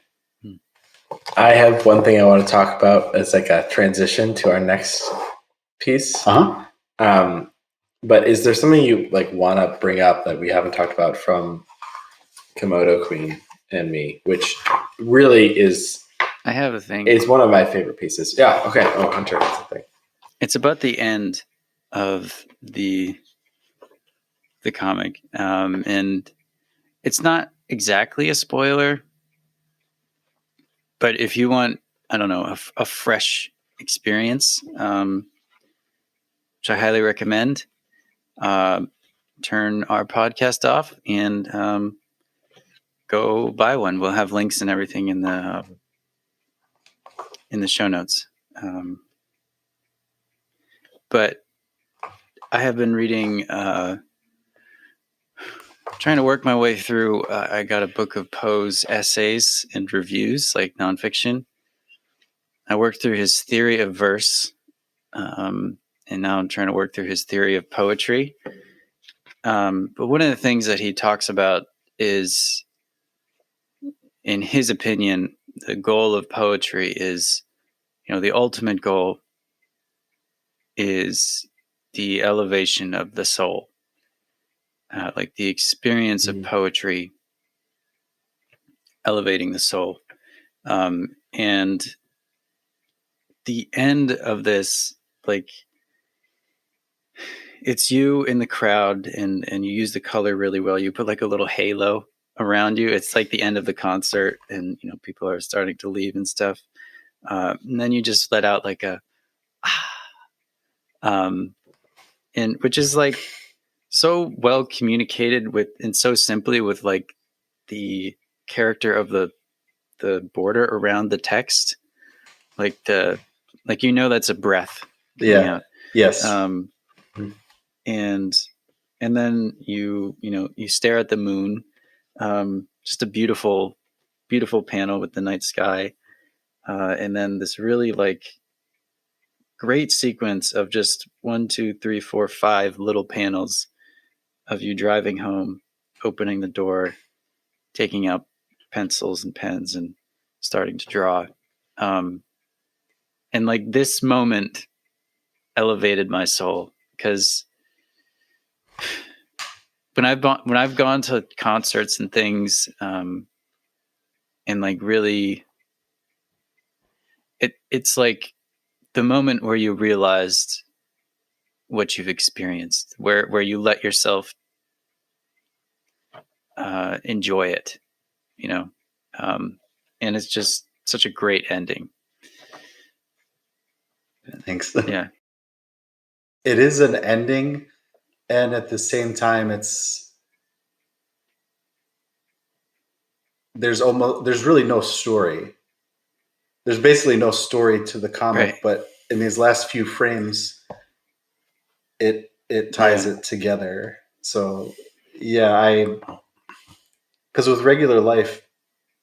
I have one thing I want to talk about as like a transition to our next piece. But is there something you like want to bring up that we haven't talked about from Komodo Queen and me, which really is, I have a thing. it's one of my favorite pieces. Yeah. Okay. Oh, Hunter has a thing. It's about the end of the comic, and it's not exactly a spoiler, but if you want, I don't know, a fresh experience, which I highly recommend, turn our podcast off and go buy one. We'll have links and everything in the show notes. But I have been reading, trying to work my way through. I got a book of Poe's essays and reviews, like nonfiction. I worked through his theory of verse, and now I'm trying to work through his theory of poetry. But one of the things that he talks about is, in his opinion, the goal of poetry is, the ultimate goal is the elevation of the soul, like the experience of poetry elevating the soul. And the end of this, like, it's you in the crowd, and you use the color really well. You put like a little halo around you. It's like the end of the concert, and people are starting to leave and stuff. And then you just let out like a and which is like so well communicated with, and so simply with, like, the character of the border around the text, like that's a breath coming out. Yes. And then you stare at the moon, just a beautiful panel with the night sky, and then this really like great sequence of just 1, 2, 3, 4, 5 little panels of you driving home, opening the door, taking out pencils and pens and starting to draw. And like this moment elevated my soul, because when I've gone to concerts and things, and like really, it's like the moment where you realized what you've experienced, where you let yourself enjoy it, and it's just such a great ending. Thanks. Yeah. It is an ending, and at the same time, there's really no story. There's basically no story to the comic, Right. but in these last few frames, it ties it together. So yeah, because with regular life,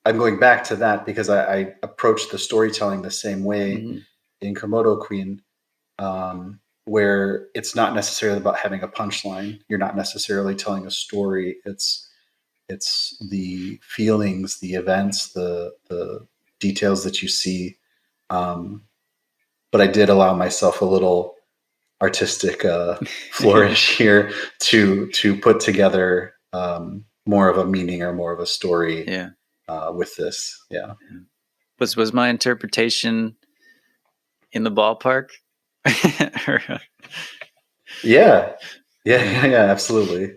I'm going back to that because I approach the storytelling the same way in Komodo Queen, where it's not necessarily about having a punchline. You're not necessarily telling a story. It's it's the feelings, the events, the details that you see. But I did allow myself a little artistic flourish here to put together more of a meaning or more of a story with this. Yeah. Was my interpretation in the ballpark? Yeah, absolutely.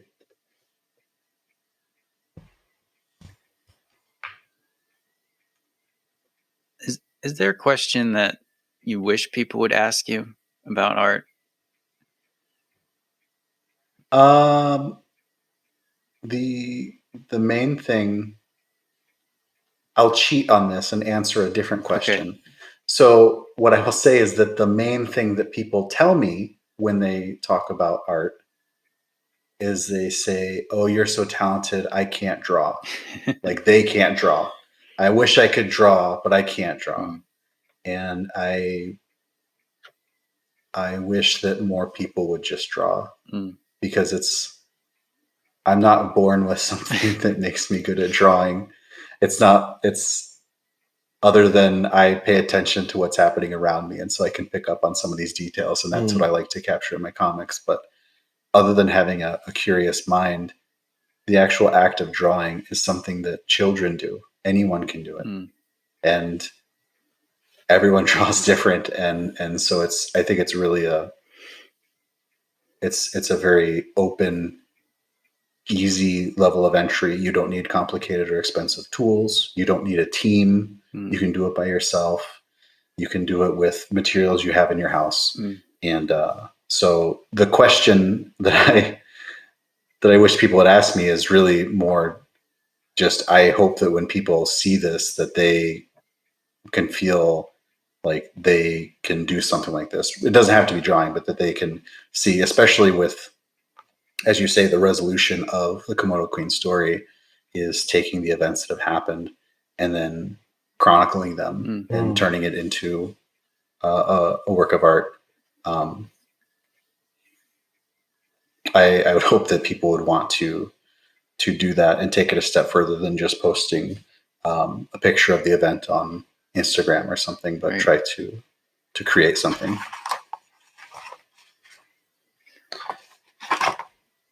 Is there a question that you wish people would ask you about art? The main thing, I'll cheat on this and answer a different question. Okay. So what I will say is that the main thing that people tell me when they talk about art is they say, "Oh, you're so talented, I can't draw." Like they can't draw. I wish I could draw, but I can't draw. And I wish that more people would just draw because I'm not born with something that makes me good at drawing. It's other than I pay attention to what's happening around me. And so I can pick up on some of these details. And that's what I like to capture in my comics. But other than having a curious mind, the actual act of drawing is something that children do. Anyone can do it. And everyone draws different. And so I think it's really it's a very open, easy level of entry. You don't need complicated or expensive tools. You don't need a team. You can do it by yourself. You can do it with materials you have in your house. And so the question that I wish people would ask me is really more just, I hope that when people see this, that they can feel like they can do something like this. It doesn't have to be drawing, but that they can see, especially with, as you say, the resolution of the Komodo Queen story is taking the events that have happened and then chronicling them and turning it into a work of art. I would hope that people would want to do that and take it a step further than just posting a picture of the event on Instagram or something, but try to create something.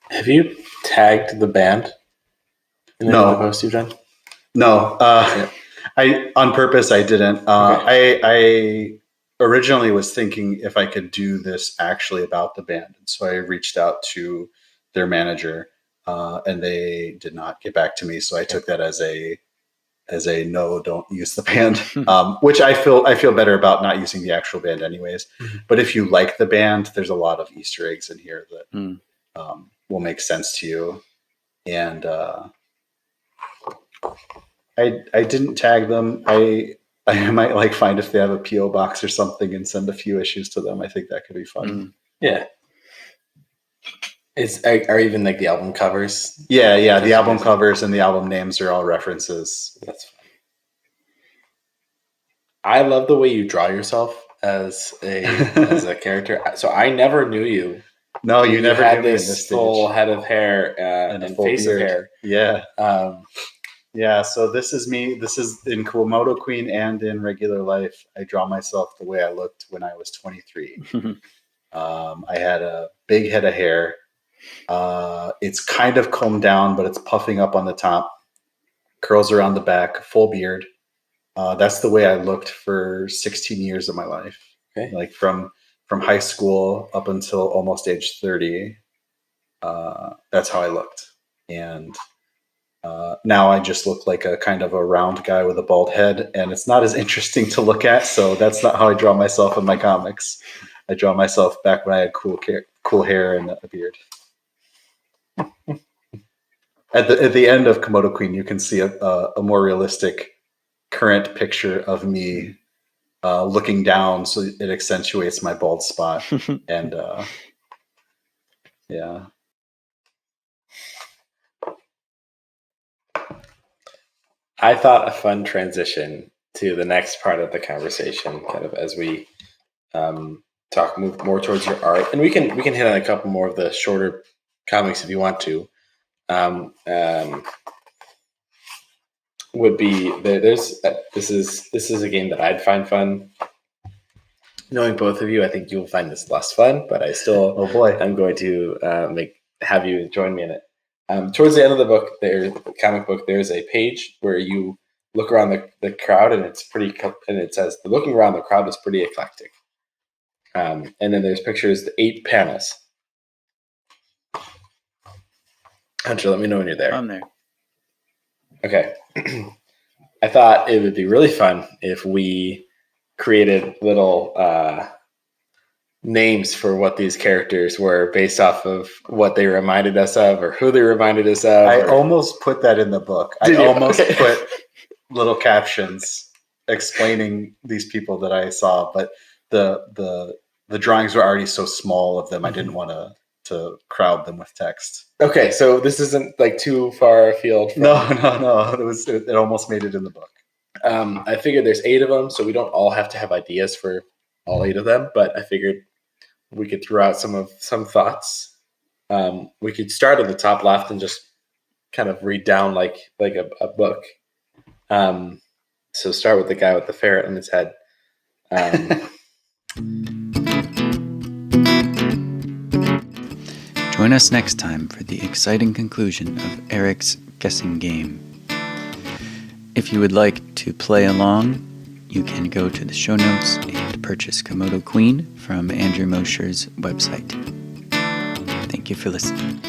Have you tagged the band in any of the posts you've done? No, I on purpose I didn't. I originally was thinking if I could do this actually about the band, and so I reached out to their manager, and they did not get back to me. So I took that as a no, don't use the band, which I feel better about not using the actual band anyways. But if you like the band, there's a lot of Easter eggs in here that will make sense to you. And I didn't tag them. I might find if they have a PO box or something and send a few issues to them. I think that could be fun. Yeah. Are even the album covers? Yeah. The album covers and the album names are all references. That's fun. I love the way you draw yourself as a character. So I never knew you. No, you never had knew this full head of hair and face beard. Of hair. Yeah. Yeah, so this is me. This is in Komodo Queen and in regular life. I draw myself the way I looked when I was 23. I had a big head of hair. It's kind of combed down, but it's puffing up on the top. Curls around the back, full beard. That's the way I looked for 16 years of my life. Okay. Like from high school up until almost age 30. That's how I looked. And now I just look like a kind of a round guy with a bald head, and it's not as interesting to look at. So that's not how I draw myself in my comics. I draw myself back when I had cool hair and a beard. At the end of Komodo Queen, you can see a more realistic current picture of me looking down, so it accentuates my bald spot. And yeah. I thought a fun transition to the next part of the conversation, kind of as we move more towards your art, and we can hit on a couple more of the shorter comics if you want to. would be there's this is a game that I'd find fun. Knowing both of you, I think you'll find this less fun, but I still I'm going to have you join me in it. Towards the end of the book, comic book, there's a page where you look around the crowd, and it says the looking around the crowd is pretty eclectic. And then there's pictures, the 8 panels. Hunter, let me know when you're there. I'm there. Okay. I thought it would be really fun if we created little names for what these characters were based off of what they reminded us of or who they reminded us of. I almost put that in the book. I almost put little captions explaining these people that I saw, but the drawings were already so small of them. I didn't want to crowd them with text. Okay, so this isn't like too far afield. No. It almost made it in the book. I figured there's 8 of them, so we don't all have to have ideas for all 8 of them. But I figured we could throw out some thoughts. We could start at the top left and just kind of read down like a book. So start with the guy with the ferret in his head. Join us next time for the exciting conclusion of Eric's guessing game. If you would like to play along, you can go to the show notes and purchase Komodo Queen from Andrew Mosher's website. Thank you for listening.